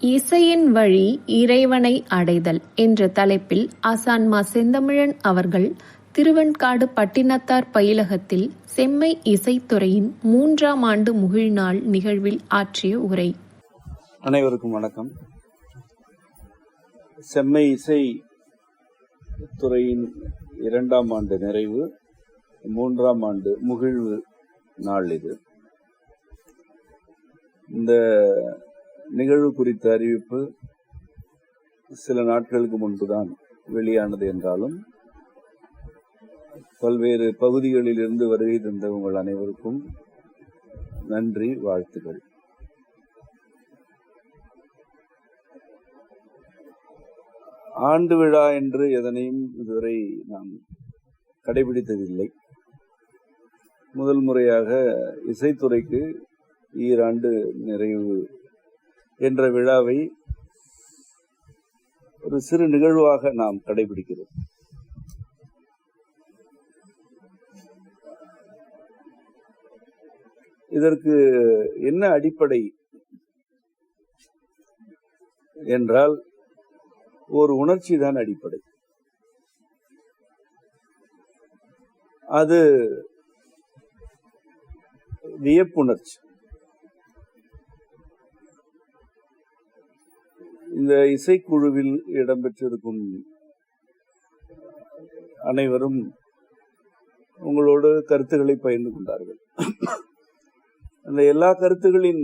இசையின் வழி இறைவனை அடைதல் என்ற தலைப்பில் ஆசான் மா. செந்தமிழன் அவர்கள் திருவெண்காடு பட்டினத்தார் பயிலகத்தில் செம்மை இசைத்துறையின் 3ஆம் ஆண்டு முகிழ்நாள் நிகழ்வில் ஆற்றிய உரை. அனைவருக்கும் வணக்கம். செம்மை இசை துறையின் 2ஆம் ஆண்டு நிறைவு, 3ஆம் ஆண்டு முகிழ்வு நாள் இது. இந்த நிகழ்வு குறித்த அறிவிப்பு சில நாட்களுக்கு முன்புதான் வெளியானது என்றாலும் பல்வேறு பகுதிகளில் இருந்து வருகை தந்த உங்கள் அனைவருக்கும் நன்றி, வாழ்த்துக்கள். ஆண்டு விழா என்று எதனையும் இதுவரை நாம் கடைபிடித்ததில்லை. முதல் முறையாக இசைத்துறைக்கு ஈராண்டு நிறைவு என்ற விழாவை ஒரு சிறு நிகழ்வாக நாம் கடைபிடிக்கிறோம். இதற்கு என்ன அடிப்படை என்றால் ஒரு உணர்ச்சி தான் அடிப்படை. அது வியப்புணர்ச்சி. இந்த இசைக்குழுவில் இடம்பெற்றிருக்கும் அனைவரும் உங்களோடு கருத்துக்களை பகிர்ந்து கொண்டார்கள். அந்த எல்லா கருத்துகளின்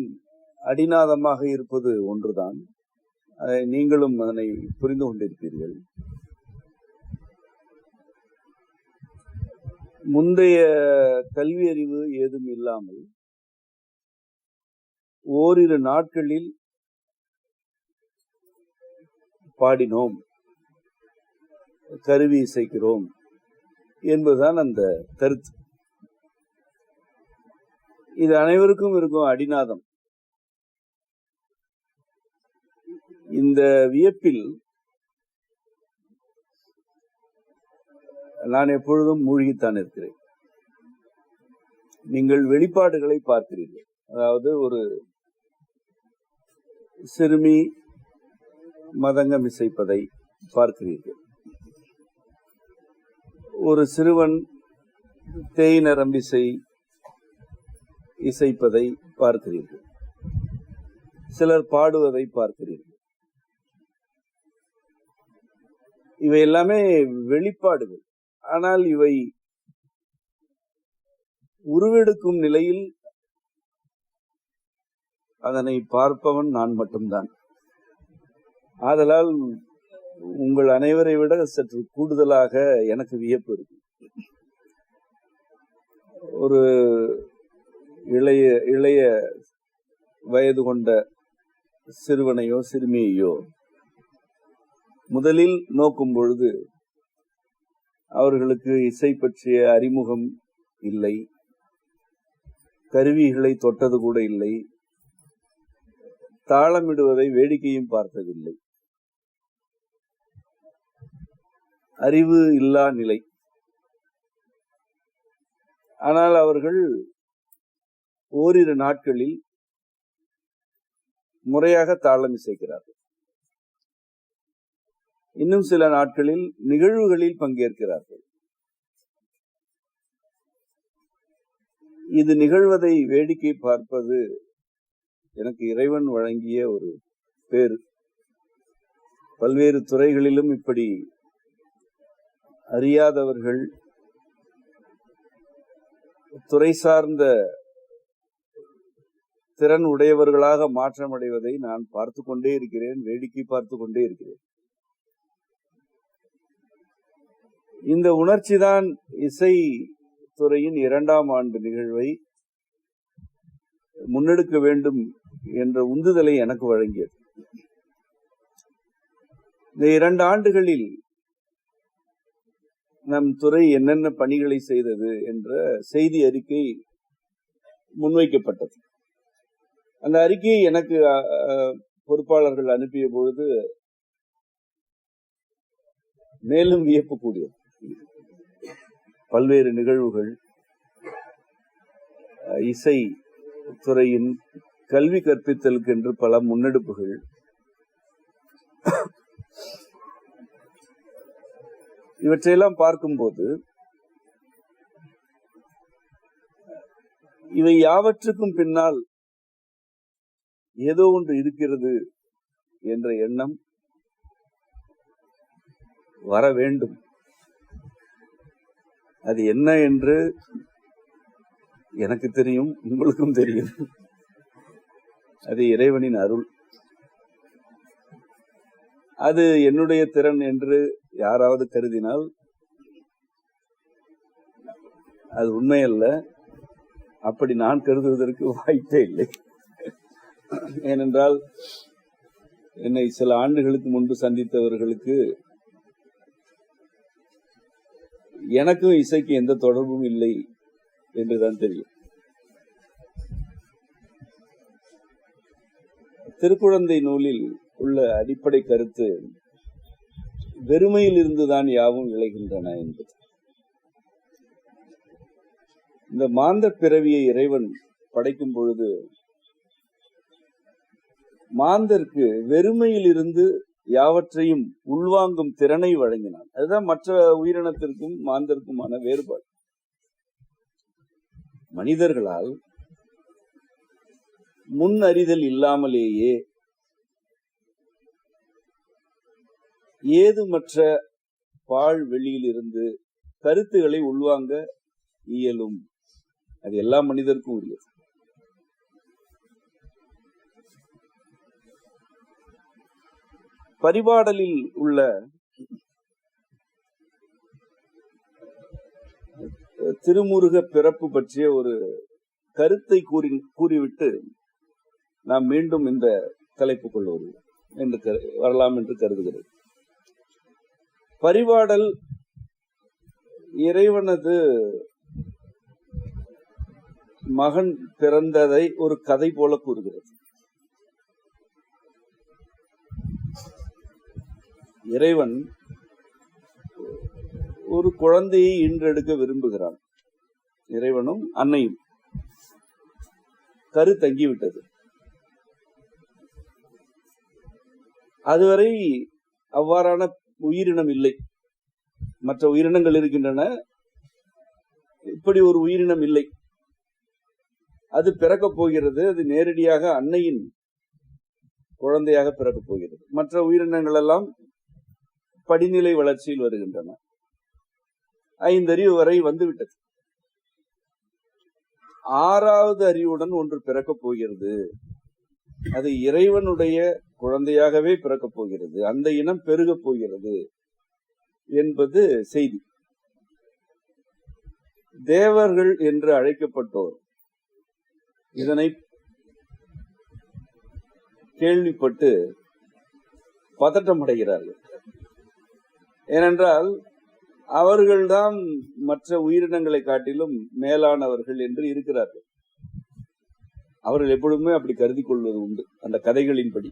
அடிநாதமாக இருப்பது ஒன்றுதான். நீங்களும் அதனை புரிந்து கொண்டிருப்பீர்கள். முந்தைய கல்வி அறிவு ஏதும் இல்லாமல் ஓரிரு நாட்களில் பாடினோம், கருவி இசைக்கிறோம் என்பதுதான் அந்த கருத்து. இது அனைவருக்கும் இருக்கும் அடிநாதம். இந்த வியப்பில் நான் எப்பொழுதும் மூழ்கித்தான் இருக்கிறேன். நீங்கள் வெளிப்பாடுகளை பார்க்கிறீர்கள். அதாவது ஒரு சிறுமி மதங்கம் இசைப்பதை பார்க்கிறீர்கள். ஒரு சிறுவன் தேய் நரம்பிசை இசைப்பதை பார்க்கிறீர்கள். சிலர் பாடுவதை பார்க்கிறீர்கள். இவை எல்லாமே வெளிப்பாடுகள். ஆனால் இவை உருவெடுக்கும் நிலையில் அதனை பார்ப்பவன் நான் மட்டும்தான். ஆதலால் உங்கள் அனைவரை விட சற்று கூடுதலாக எனக்கு வியப்பு இருக்கு. ஒரு இளைய வயது கொண்ட சிறுவனையோ சிறுமியையோ முதலில் நோக்கும் பொழுது அவர்களுக்கு இசை பற்றிய அறிமுகம் இல்லை, கருவிகளை தொட்டது கூட இல்லை, தாளமிடுவதை வேடிக்கையும் பார்த்ததில்லை. அறிவு இல்லா நிலை. ஆனால் அவர்கள் ஓரிரு நாட்களில் முறையாக தாளம் இசைக்கிறார்கள். இன்னும் சில நாட்களில் நிகழ்வுகளில் பங்கேற்கிறார்கள். இது நிகழ்வதை வேடிக்கை பார்ப்பது எனக்கு இறைவன் வழங்கிய ஒரு பேறு. பல்வேறு துறைகளிலும் இப்படி அறியாதவர்கள் துறை சார்ந்த திறன் உடையவர்களாக மாற்றமடைவதை நான் பார்த்து கொண்டே இருக்கிறேன், வேடிக்கை பார்த்து கொண்டே இருக்கிறேன். இந்த உணர்ச்சிதான் இசை துறையின் 2ஆம் ஆண்டு நிகழ்வை முன்னெடுக்க வேண்டும் என்ற உந்துதலை எனக்கு வழங்கியது. இந்த 2 ஆண்டுகளில் நம் துறை என்னென்ன பணிகளை செய்தது என்ற செய்தி அறிக்கை முன்வைக்கப்பட்டது. அந்த அறிக்கையை எனக்கு பொறுப்பாளர்கள் அனுப்பிய பொழுது மேலும் வியப்பு கூடியது. பல்வேறு நிகழ்வுகள், இசை துறையின் கல்வி கற்பித்தலுக்கு என்று பல முன்னெடுப்புகள், இவற்றையெல்லாம் பார்க்கும்போது இவை யாவற்றுக்கும் பின்னால் ஏதோ ஒன்று இருக்கிறது என்ற எண்ணம் வர வேண்டும். அது என்ன என்று எனக்கு தெரியும், உங்களுக்கும் தெரியும். அது இறைவனின் அருள். அது என்னுடைய திறன் என்று யாராவது கருதினால் அது உண்மையல்ல. அப்படி நான் கருதுவதற்கு வாய்ப்பே இல்லை. ஏனென்றால் என்னை சில ஆண்டுகளுக்கு முன்பு சந்தித்தவர்களுக்கு எனக்கும் இசைக்கு எந்த தொடர்பும் இல்லை என்றுதான் தெரியும். திருக்குழந்தை நூலில் உள்ள அடிப்படை கருத்து வெறுமையில் இருந்துதான் யாவும் விளைகின்றன என்பது. இந்த மாந்தர் பிறவியை இறைவன் படைக்கும் பொழுது மாந்தருக்கு வெறுமையில் இருந்து யாவற்றையும் உள்வாங்கும் திறனை வழங்கினான். அதுதான் மற்ற உயிரினத்திற்கும் மாந்தருக்குமான வேறுபாடு. மனிதர்களால் முன் அறிதல் இல்லாமலேயே ஏதுமற்ற பாழ் வெளியில் இருந்து கருத்துக்களை உள்வாங்க இயலும். அது எல்லா மனிதருக்கும் உரியது. பரிபாடலில் உள்ள திருமுருக பிறப்பு பற்றிய ஒரு கருத்தை கூறிவிட்டு நாம் மீண்டும் இந்த தலைப்புக்குள் வரலாம் என்று கருதுகிறேன். பரிபாடல் இறைவனது மகன் பிறந்ததை ஒரு கதை போல கூறுகிறது. இறைவன் ஒரு குழந்தையை ஈன்றெடுக்க விரும்புகிறான். இறைவனும் அன்னையும். கரு தங்கிவிட்டது. அதுவரை அவ்வாறான உயிரினம் இல்லை. மற்ற உயிரினங்கள் இருக்கின்றன, இப்படி ஒரு உயிரினம் இல்லை. அது பிறக்கப் போகிறது. அது நேரடியாக அன்னையின் குழந்தையாக பிறக்கப் போகிறது. மற்ற உயிரினங்கள் எல்லாம் படிநிலை வளர்ச்சியில் வருகின்றன. 5 அறிவு வரை வந்துவிட்டது. 6வது அறிவுடன் ஒன்று பிறக்கப் போகிறது. அது இறைவனுடைய குழந்தையாகவே பிறக்கப் போகிறது. அந்த இனம் பெருகப் போகிறது என்பது செய்தி. தேவர்கள் என்று அழைக்கப்பட்டோர் இதனை கேள்விப்பட்டு பதட்டம் அடைகிறார்கள். ஏனென்றால் அவர்கள்தான் மற்ற உயிரினங்களை காட்டிலும் மேலானவர்கள் என்று இருக்கிறார்கள். அவர்கள் எப்பொழுதுமே அப்படி கருதி கொள்வது உண்டு. அந்த கதைகளின்படி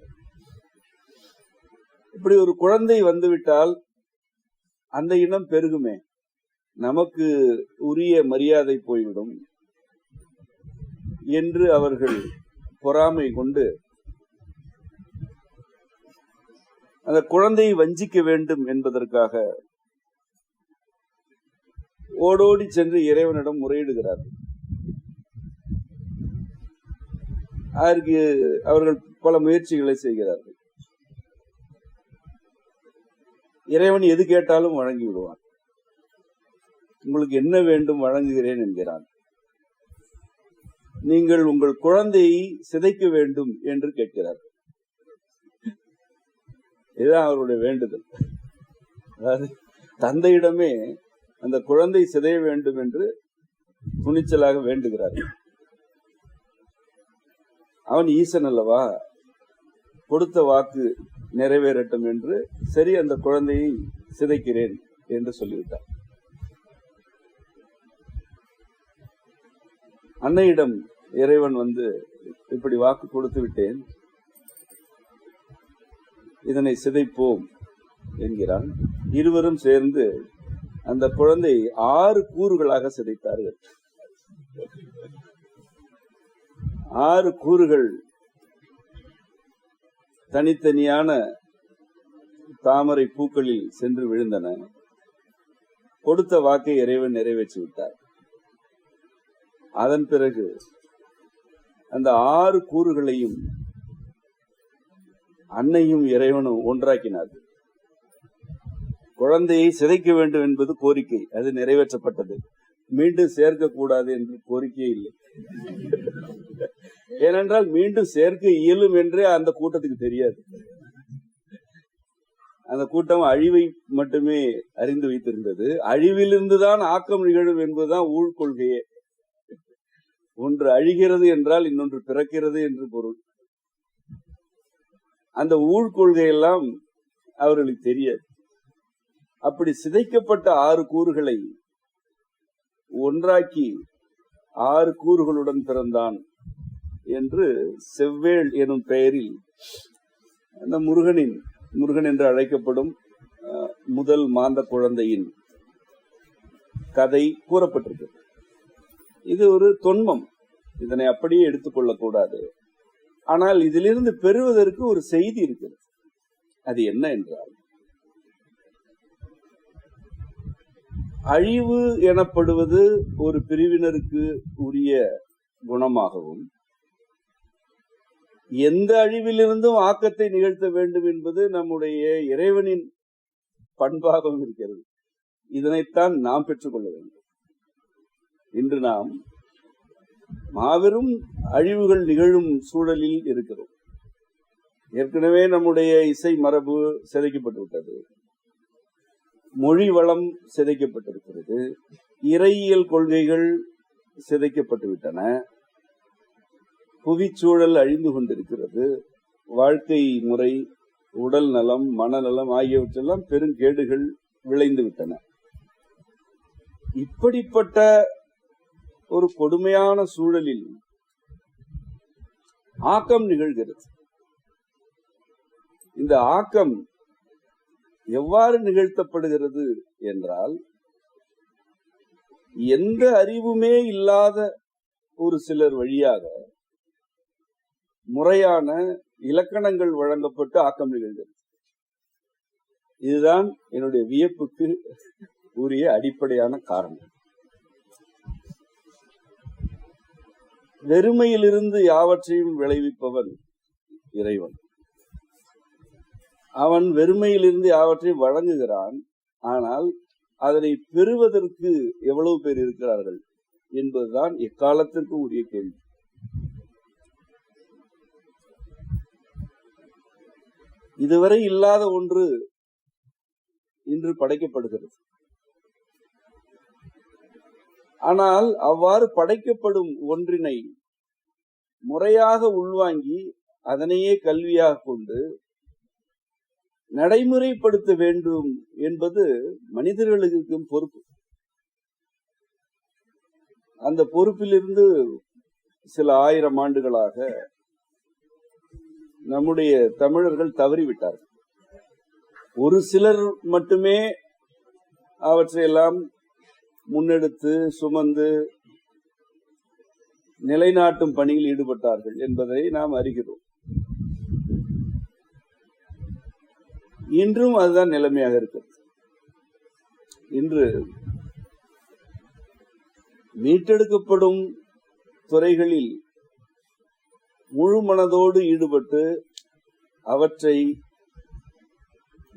இப்படி ஒரு குழந்தை வந்துவிட்டால் அந்த இனம் பெருகுமே, நமக்கு உரிய மரியாதை போய்விடும் என்று அவர்கள் பொறாமை கொண்டு அந்த குழந்தையை வஞ்சிக்க வேண்டும் என்பதற்காக ஓடோடி சென்று இறைவனிடம் முறையிடுகிறார்கள். அதற்கு அவர்கள் பல முயற்சிகளை செய்கிறார்கள். இறைவன் எது கேட்டாலும் வழங்கி விடுவான். உங்களுக்கு என்ன வேண்டும் வழங்குகிறேன் என்கிறான். நீங்கள் உங்கள் குழந்தையை சிதைக்க வேண்டும் என்று கேட்கிறார். இதுதான் அவருடைய வேண்டுதல். அதாவது தந்தையிடமே அந்த குழந்தை சிதைய வேண்டும் என்று துணிச்சலாக வேண்டுகிறார்கள். அவன் ஈசன் அல்லவா, கொடுத்த வாக்கு நிறைவேறட்டும் என்று சரி அந்த குழந்தையை சிதைக்கிறேன் என்று சொல்லிவிட்டார். அன்னையிடம் இறைவன் வந்து இப்படி வாக்கு கொடுத்து விட்டேன், இதனை சிதைப்போம் என்கிறான். இருவரும் சேர்ந்து அந்த குழந்தை 6 கூறுகளாக சிதைத்தார்கள். 6 கூறுகள் தனித்தனியான தாமரை பூக்களில் சென்று விழுந்தன. கொடுத்த வாக்கை இறைவன் நிறைவேற்றி விட்டார். அதன் பிறகு அந்த 6 கூறுகளையும் அன்னையும் இறைவனும் ஒன்றாக்கினார்கள். குழந்தையை சிதைக்க வேண்டும் என்பது கோரிக்கை, அது நிறைவேற்றப்பட்டது. மீண்டும் சேர்க்க கூடாது என்று கோரிக்கை இல்லை. ஏனென்றால் மீண்டும் சேர்க்க இயலும் என்றே அந்த கூட்டத்துக்கு தெரியாது. அந்த கூட்டம் அழிவை மட்டுமே அறிந்து வைத்திருந்தது. அழிவிலிருந்துதான் ஆக்கம் நிகழும் என்பதுதான் ஊழ் கொள்கையே. ஒன்று அழிகிறது என்றால் இன்னொன்று பிறக்கிறது என்று பொருள். அந்த ஊழ் கொள்கையெல்லாம் அவர்களுக்கு தெரியாது. அப்படி சிதைக்கப்பட்ட 6 கூறுகளை ஒன்றாக்கி 6 கூறுகளுடன் பிறந்தான் என்று செவ்வேள் எனும் பெயரில் அந்த முருகன் என்று அழைக்கப்படும் முதல் மாந்த குழந்தையின் கதை கூறப்பட்டிருக்கிறது. இது ஒரு தொன்மம், இதனை அப்படியே எடுத்துக்கொள்ளக் கூடாது. ஆனால் இதிலிருந்து பெறுவதற்கு ஒரு செய்தி இருக்கிறது. அது என்ன என்றால், அழிவு எனப்படுவது ஒரு பிரிவினருக்கு உரிய குணமாகவும், எந்த அழிவிலிருந்தும் ஆக்கத்தை நிகழ்த்த வேண்டும் என்பது நம்முடைய இறைவனின் பண்பாகவும் இருக்கிறது. இதனைத்தான் நாம் பெற்றுக்கொள்ள வேண்டும். இன்று நாம் மாபெரும் அழிவுகள் நிகழும் சூழலில் இருக்கிறோம். ஏற்கனவே நம்முடைய இசை மரபு சிதைக்கப்பட்டு விட்டது, மொழி வளம் சிதைக்கப்பட்டிருக்கிறது, இறையியல் கொள்கைகள் சிதைக்கப்பட்டு விட்டன, புவிச்சூழல் அழிந்து கொண்டிருக்கிறது, வாழ்க்கை முறை, உடல் நலம், மனநலம் ஆகியவற்றெல்லாம் பெருங்கேடுகள் விளைந்து விட்டன. இப்படிப்பட்ட ஒரு கொடுமையான சூழலில் ஆக்கம் நிகழ்கிறது. இந்த ஆக்கம் எவ்வாறு நிகழ்த்தப்படுகிறது என்றால், எந்த அறிவுமே இல்லாத ஒரு சிலர் வழியாக முறையான இலக்கணங்கள் வழங்கப்பட்டு ஆக்கம் நிகழ்கிறது. இதுதான் என்னுடைய வியப்புக்கு உரிய அடிப்படையான காரணம். வெறுமையிலிருந்து யாவற்றையும் விளைவிப்பவன் இறைவன். அவன் வெறுமையிலிருந்து யாவற்றையும் வழங்குகிறான். ஆனால் அதனை பெறுவதற்கு எவ்வளவு பேர் இருக்கிறார்கள் என்பதுதான் எக்காலத்திற்கு உரிய கேள்வி. இதுவரை இல்லாத ஒன்று இன்று படைக்கப்படுகிறது. ஆனால் அவ்வாறு படைக்கப்படும் ஒன்றினை முறையாக உள்வாங்கி அதனையே கல்வியாக கொண்டு நடைமுறைப்படுத்த வேண்டும் என்பது மனிதர்களுக்கு இருக்கும் பொறுப்பு. அந்த பொறுப்பிலிருந்து சில 1000 ஆண்டுகளாக நம்முடைய தமிழர்கள் தவறிவிட்டார்கள். ஒரு சிலர் மட்டுமே அவற்றையெல்லாம் முன்னெடுத்து சுமந்து நிலைநாட்டும் பணியில் ஈடுபட்டார்கள் என்பதை நாம் அறிகிறோம். இன்றும் அதுதான் நிலைமையாக இருக்கிறது. இன்று மீட்டெடுக்கப்படும் துறைகளில் முழு மனதோடு ஈடுபட்டு அவற்றை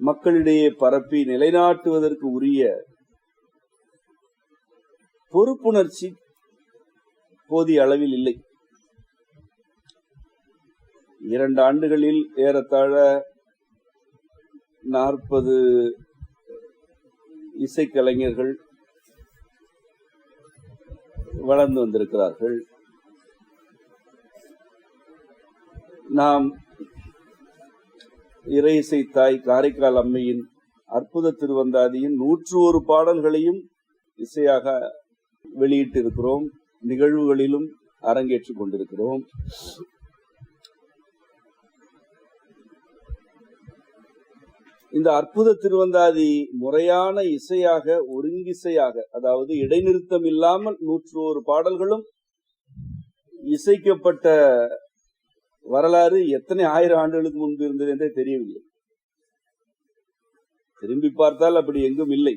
மக்களிடையே பரப்பி நிலைநாட்டுவதற்கு உரிய பொறுப்புணர்ச்சி போதிய அளவில் இல்லை. 2 ஆண்டுகளில் ஏறத்தாழ 40 இசைக்கலைஞர்கள் வளர்ந்து வந்திருக்கிறார்கள். நாம் இறை இசை தாய் காரைக்கால் அம்மையின் அற்புத திருவந்தாதியின் 101 பாடல்களையும் இசையாக வெளியிட்டு இருக்கிறோம். நிகழ்வுகளிலும் அரங்கேற்றுக் கொண்டிருக்கிறோம். இந்த அற்புத திருவந்தாதி முறையான இசையாக, ஒருங்கிசையாக, அதாவது இடைநிறுத்தம் இல்லாமல் 101 பாடல்களும் இசைக்கப்பட்ட வரலாறு எத்தனை 1000 ஆண்டுகளுக்கு முன்பு இருந்தது என்றே தெரியவில்லை. திரும்பி பார்த்தால் அப்படி எங்கும் இல்லை.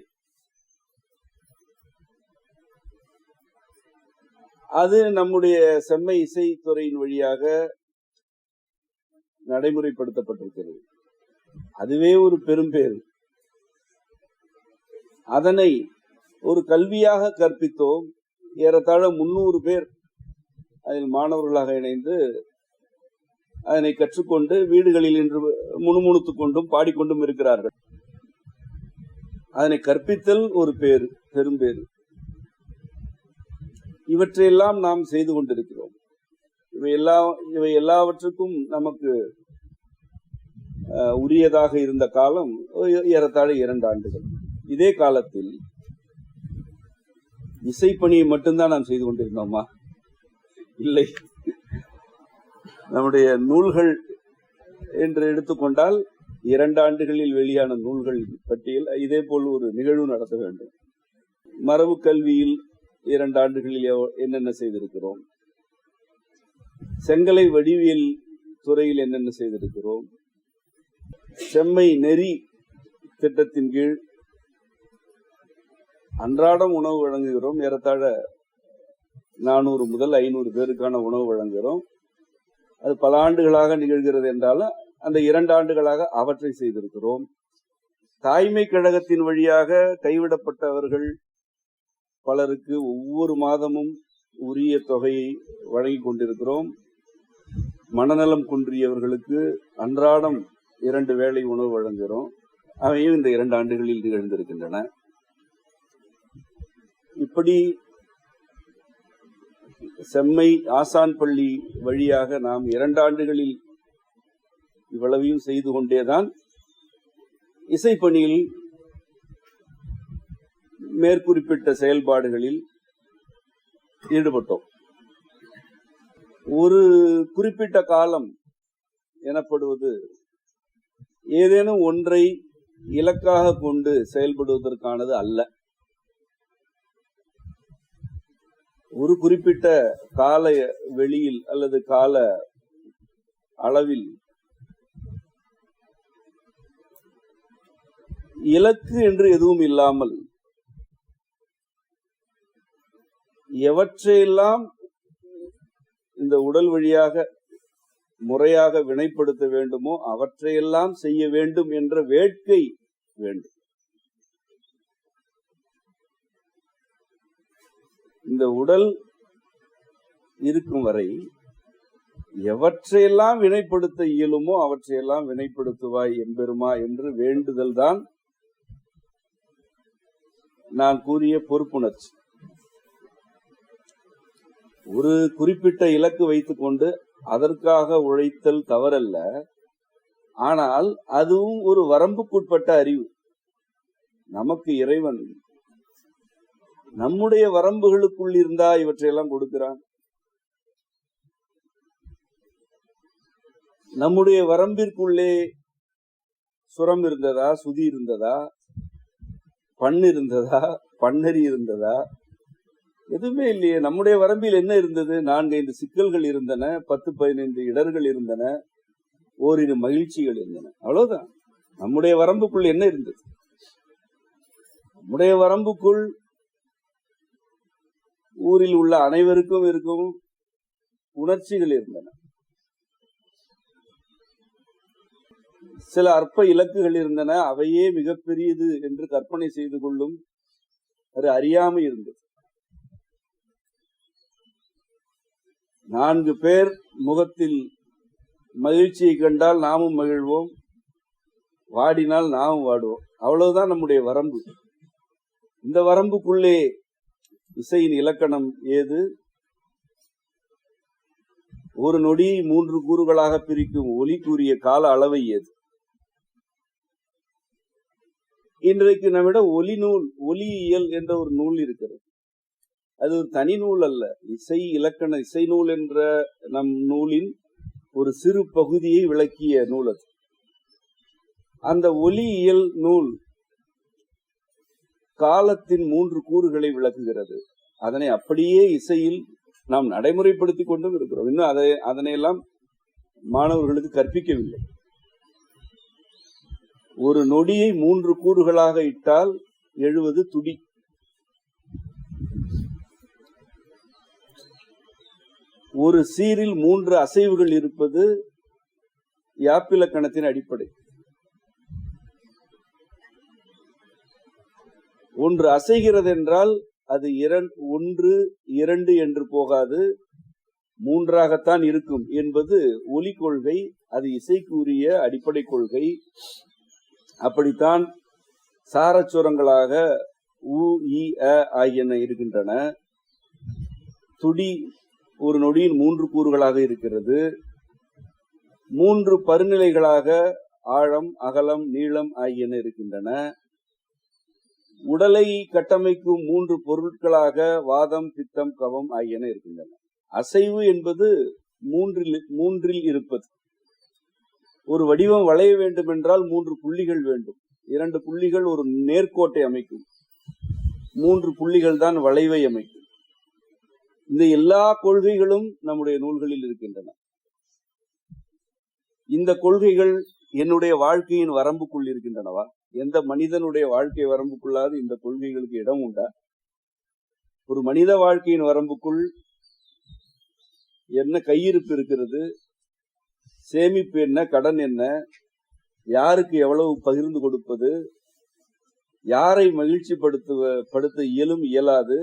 அது நம்முடைய செம்மை இசைத்துறையின் வழியாக நடைமுறைப்படுத்தப்பட்டிருக்கிறது. அதுவே ஒரு பெரும் பேரு. அதனை ஒரு கல்வியாக கற்பித்தோம். ஏறத்தாழ 300 பேர் அதில் மாணவர்களாக இணைந்து அதனை கற்றுக்கொண்டு வீடுகளில் இன்று முணுமுணுத்துக் கொண்டும் பாடிக்கொண்டும் இருக்கிறார்கள். அதனை கற்பித்தல் ஒரு பேரு, பெரும் பேரு. இவற்றையெல்லாம் நாம் செய்து கொண்டிருக்கிறோம். இவை எல்லாவற்றுக்கும் நமக்கு உரியதாக இருந்த காலம் ஏறத்தாழ 2 ஆண்டுகள். இதே காலத்தில் இசைப்பணியை மட்டும்தான் நாம் செய்து கொண்டிருந்தோமா? இல்லை. நம்முடைய நூல்கள் என்று எடுத்துக்கொண்டால் 2 ஆண்டுகளில் வெளியான நூல்கள் பட்டியல் இதே போல் ஒரு நிகழ்வு நடத்த வேண்டும். மரபு கல்வியில் 2 ஆண்டுகளில் என்னென்ன செய்திருக்கிறோம், செங்கலை வடிவியல் துறையில் என்னென்ன செய்திருக்கிறோம், செம்மை நெறி திட்டத்தின் கீழ் அன்றாடம் உணவு வழங்குகிறோம். ஏறத்தாழ 400 முதல் 500 பேருக்கான உணவு வழங்குகிறோம். அது பல ஆண்டுகளாக நிகழ்கிறது என்றாலும் அந்த 2 ஆண்டுகளாக அவற்றை செய்திருக்கிறோம். தாய்மை கழகத்தின் வழியாக கைவிடப்பட்டவர்கள் பலருக்கு ஒவ்வொரு மாதமும் உரிய தொகையை வழங்கி கொண்டிருக்கிறோம். மனநலம் குன்றியவர்களுக்கு அன்றாடம் 2 வேளை உணவு வழங்குகிறோம். அவையும் இந்த 2 ஆண்டுகளில் நிகழ்ந்திருக்கின்றன. இப்படி செம்மை ஆசான் பள்ளி வழியாக நாம் 2 ஆண்டுகளில் இவ்வளவையும் செய்து கொண்டேதான் இசைப்பணியில் மேற்குறிப்பிட்ட செயல்பாடுகளில் ஈடுபட்டோம். ஒரு குறிப்பிட்ட காலம் எனப்படுவது ஏதேனும் ஒன்றை இலக்காக கொண்டு செயல்படுவதற்கானது அல்ல. ஒரு குறிப்பிட்ட கால வெளியில் அல்லது கால அளவில் இலக்கு என்று எதுவும் இல்லாமல் எவற்றையெல்லாம் இந்த உடல் வழியாக முறையாக வினைப்படுத்த வேண்டுமோ அவற்றையெல்லாம் செய்ய வேண்டும் என்ற வேட்கை வேண்டும். இந்த உடல் இருக்கும் வரை எவற்றையெல்லாம் வினைப்படுத்த இயலுமோ அவற்றையெல்லாம் வினைப்படுத்துவாய் எம்பெருமா என்று வேண்டுதல் தான் நான் கூறிய பொறுப்புணர்ச்சி. ஒரு குறிப்பிட்ட இலக்கு வைத்துக் கொண்டு அதற்காக உழைத்தல் தவறல்ல. ஆனால் அதுவும் ஒரு வரம்புக்குட்பட்ட அறிவு. நமக்கு இறைவன் நம்முடைய வரம்புகளுக்குள் இருந்தா இவற்றையெல்லாம் கொடுக்கிறான். நம்முடைய வரம்பிற்குள்ளே சுரம் இருந்ததா, சுதி இருந்ததா, பண் இருந்ததா, பன்னறி இருந்ததா? எதுவுமே இல்லையே. நம்முடைய வரம்பில் என்ன இருந்தது? 4-5 சிக்கல்கள் இருந்தன, 10-15 இடர்கள் இருந்தன, ஓரிரு மகிழ்ச்சிகள் இருந்தன. அவ்வளவுதான். நம்முடைய வரம்புக்குள் என்ன இருந்தது? நம்முடைய வரம்புக்குள் ஊரில் உள்ள அனைவருக்கும் இருக்கும் உணர்ச்சிகள் இருந்தன. சில அற்ப இலக்குகள் இருந்தன. அவையே மிகப்பெரியது என்று கற்பனை செய்து கொள்ளும் ஒரு அறியாமை இருந்தது. 4 பேர் முகத்தில் மகிழ்ச்சியை கண்டால் நாமும் மகிழ்வோம், வாடினால் நாமும் வாடுவோம். அவ்வளவுதான் நம்முடைய வரம்பு. இந்த வரம்புக்குள்ளே இசையின் இலக்கணம் ஏது? ஒரு நொடியை 3 கூறுகளாக பிரிக்கும் ஒலி கூறிய கால அளவை ஏது? இன்றைக்கு நம்மிடம் ஒலி நூல், ஒலியியல் என்ற ஒரு நூல் இருக்கிறது. அது ஒரு தனி நூல் அல்ல. இசை இலக்கண இசை நூல் என்ற நம் நூலின் ஒரு சிறு பகுதியை விளக்கிய நூல் அது. அந்த ஒலியியல் நூல் காலத்தின் 3 கூறுகளை விளக்குகிறது. அதனை அப்படியே இசையில் நாம் நடைமுறைப்படுத்தி கொண்டும் இருக்கிறோம். இன்னும் அதனையெல்லாம் மாணவர்களுக்கு கற்பிக்கவில்லை. ஒரு நொடியை 3 கூறுகளாக இட்டால் எழுவது துடி. ஒரு சீரில் 3 அசைவுகள் இருப்பது யாப்பிலக்கணத்தின் அடிப்படை. ஒன்று அசைகிறது என்றால் அது 1, 2 என்று போகாது, 3ஆகத்தான் இருக்கும் என்பது ஒலி கொள்கை. அது இசைக்குரிய அடிப்படை கொள்கை. அப்படித்தான் சாரச்சுரங்களாக உ, இ, அ ஆகியன இருக்கின்றன. துடி ஒரு நொடியின் 3 கூறுகளாக இருக்கிறது. 3 பருநிலைகளாக ஆழம், அகலம், நீளம் ஆகியன இருக்கின்றன. உடலை கட்டமைக்கும் 3 பொருட்களாக வாதம், பித்தம், கவம் ஆகியன இருக்கின்றன. அசைவு என்பது மூன்றில் இருப்பது. ஒரு வடிவம் வளைய வேண்டும் என்றால் 3 புள்ளிகள் வேண்டும். 2 புள்ளிகள் ஒரு நேர்கோட்டை அமைக்கும், 3 புள்ளிகள் தான் வளைவை அமைக்கும். இந்த எல்லா கொள்கைகளும் நம்முடைய நூல்களில் இருக்கின்றன. இந்த கொள்கைகள் என்னுடைய வாழ்க்கையின் வரம்புக்குள் இருக்கின்றனவா? எந்த மனிதனுடைய வாழ்க்கை வரம்புக்குள்ளாது இந்த கொள்கைகளுக்கு இடம் உண்டா? ஒரு மனித வாழ்க்கையின் வரம்புக்குள் என்ன கையிருப்பு இருக்கிறது, சேமிப்பு என்ன, கடன் என்ன, யாருக்கு எவ்வளவு பகிர்ந்து கொடுப்பது, யாரை மகிழ்ச்சி படுத்த இயலாது,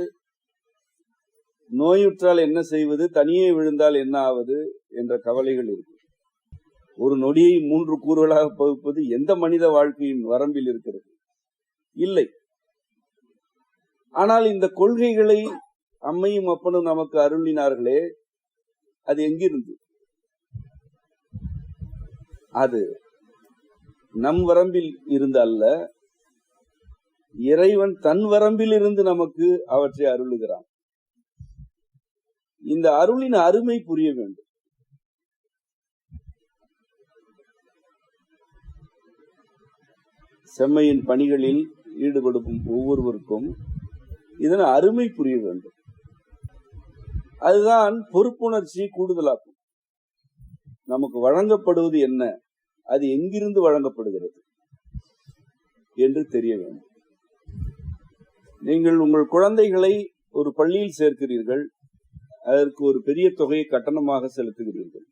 நோயுற்றால் என்ன செய்வது, தனியே விழுந்தால் என்ன ஆவது என்ற கவலைகள் இருக்கு. ஒரு நொடியை 3 கூறுகளாக பகுப்பது எந்த மனித வாழ்க்கையின் வரம்பில் இருக்கிறது? இல்லை. ஆனால் இந்த கொள்கைகளை அம்மையும் அப்பனும் நமக்கு அருளினார்களே, அது எங்கிருந்து? அது நம் வரம்பில் இருந்து அல்ல, இறைவன் தன் வரம்பில் இருந்து நமக்கு அவற்றை அருளுகிறான். இந்த அருளின் அருமை புரிய வேண்டும். செம்மையின் பணிகளில் ஈடுபடும் ஒவ்வொருவருக்கும் இதன் அருமை புரிய வேண்டும். அதுதான் பொறுப்புணர்ச்சி கூடுதலாகும். நமக்கு வழங்கப்படுவது என்ன, அது எங்கிருந்து வழங்கப்படுகிறது என்று தெரிய வேண்டும். நீங்கள் உங்கள் குழந்தைகளை ஒரு பள்ளியில் சேர்க்கிறீர்கள், அதற்கு ஒரு பெரிய தொகையை கட்டணமாக செலுத்துகிறீர்கள்.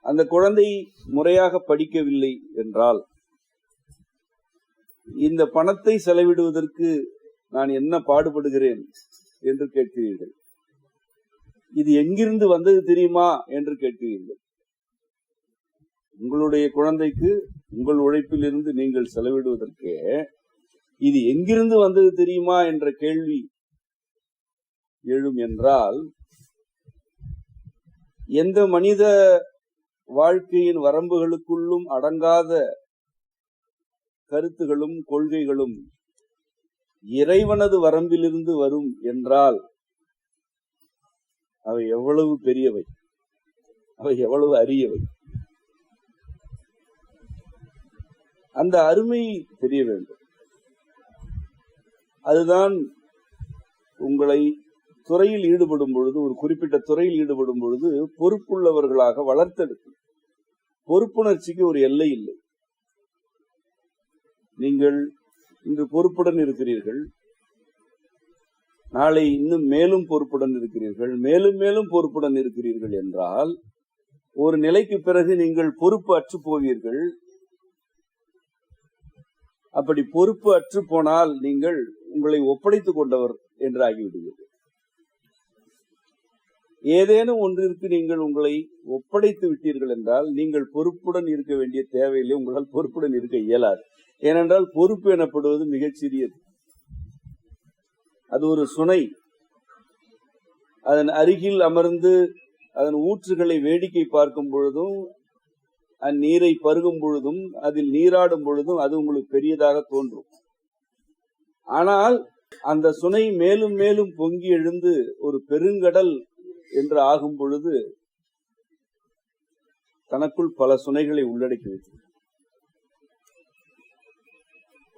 அந்த குழந்தை முறையாக படிக்கவில்லை என்றால் இந்த பணத்தை செலவிடுவதற்கு நான் என்ன பாடுபடுகிறேன் என்று கேட்கிறீர்கள். இது எங்கிருந்து வந்தது தெரியுமா என்று கேட்கிறீர்கள். உங்களுடைய குழந்தைக்கு உங்கள் உழைப்பில் இருந்து நீங்கள் செலவிடுவதற்கு இது எங்கிருந்து வந்தது தெரியுமா என்ற கேள்வி எழும் என்றால், எந்த மனித வாழ்க்கையின் வரம்புகளுக்குள்ளும் அடங்காத கருத்துகளும் கொள்கைகளும் இறைவனது வரம்பிலிருந்து வரும் என்றால் அவை எவ்வளவு பெரியவை, அவை எவ்வளவு அரியவை. அந்த அருமை தெரிய வேண்டும். அதுதான் உங்களை துறையில் ஈடுபடும் பொழுது, ஒரு குறிப்பிட்ட துறையில் ஈடுபடும் பொழுது பொறுப்புள்ளவர்களாக வளர்த்தெடுக்கும். பொறுப்புணர்ச்சிக்கு ஒரு எல்லை இல்லை. நீங்கள் இன்று பொறுப்புடன் இருக்கிறீர்கள், நாளை இன்னும் மேலும் பொறுப்புடன் இருக்கிறீர்கள், மேலும் மேலும் பொறுப்புடன் இருக்கிறீர்கள் என்றால் ஒரு நிலைக்கு பிறகு நீங்கள் பொறுப்பு அற்று போவீர்கள். அப்படி பொறுப்பு அற்று போனால் நீங்கள் உங்களை ஒப்படைத்துக் கொண்டவர் என்று ஆகிவிடுவீர்கள். ஏதேனும் ஒன்றிற்கு நீங்கள் உங்களை ஒப்படைத்து விட்டீர்கள் என்றால் நீங்கள் பொறுப்புடன் இருக்க வேண்டிய தேவையில்லை, உங்களால் பொறுப்புடன் இருக்க இயலாது. ஏனென்றால் பொறுப்பு எனப்படுவது மிகச் சிறியது. அது ஒரு சுனை. அதன் அருகில் அமர்ந்து அதன் ஊற்றுகளை வேடிக்கை பார்க்கும் பொழுதும், அந்நீரை பருகும் பொழுதும், அதில் நீராடும் பொழுதும் அது உங்களுக்கு பெரியதாக தோன்றும். ஆனால் அந்த சுனை மேலும் மேலும் பொங்கி எழுந்து ஒரு பெருங்கடல் என்று ஆகும் பொழுது தனக்குள் பல சுனைகளை உள்ளடக்கி வைத்தது.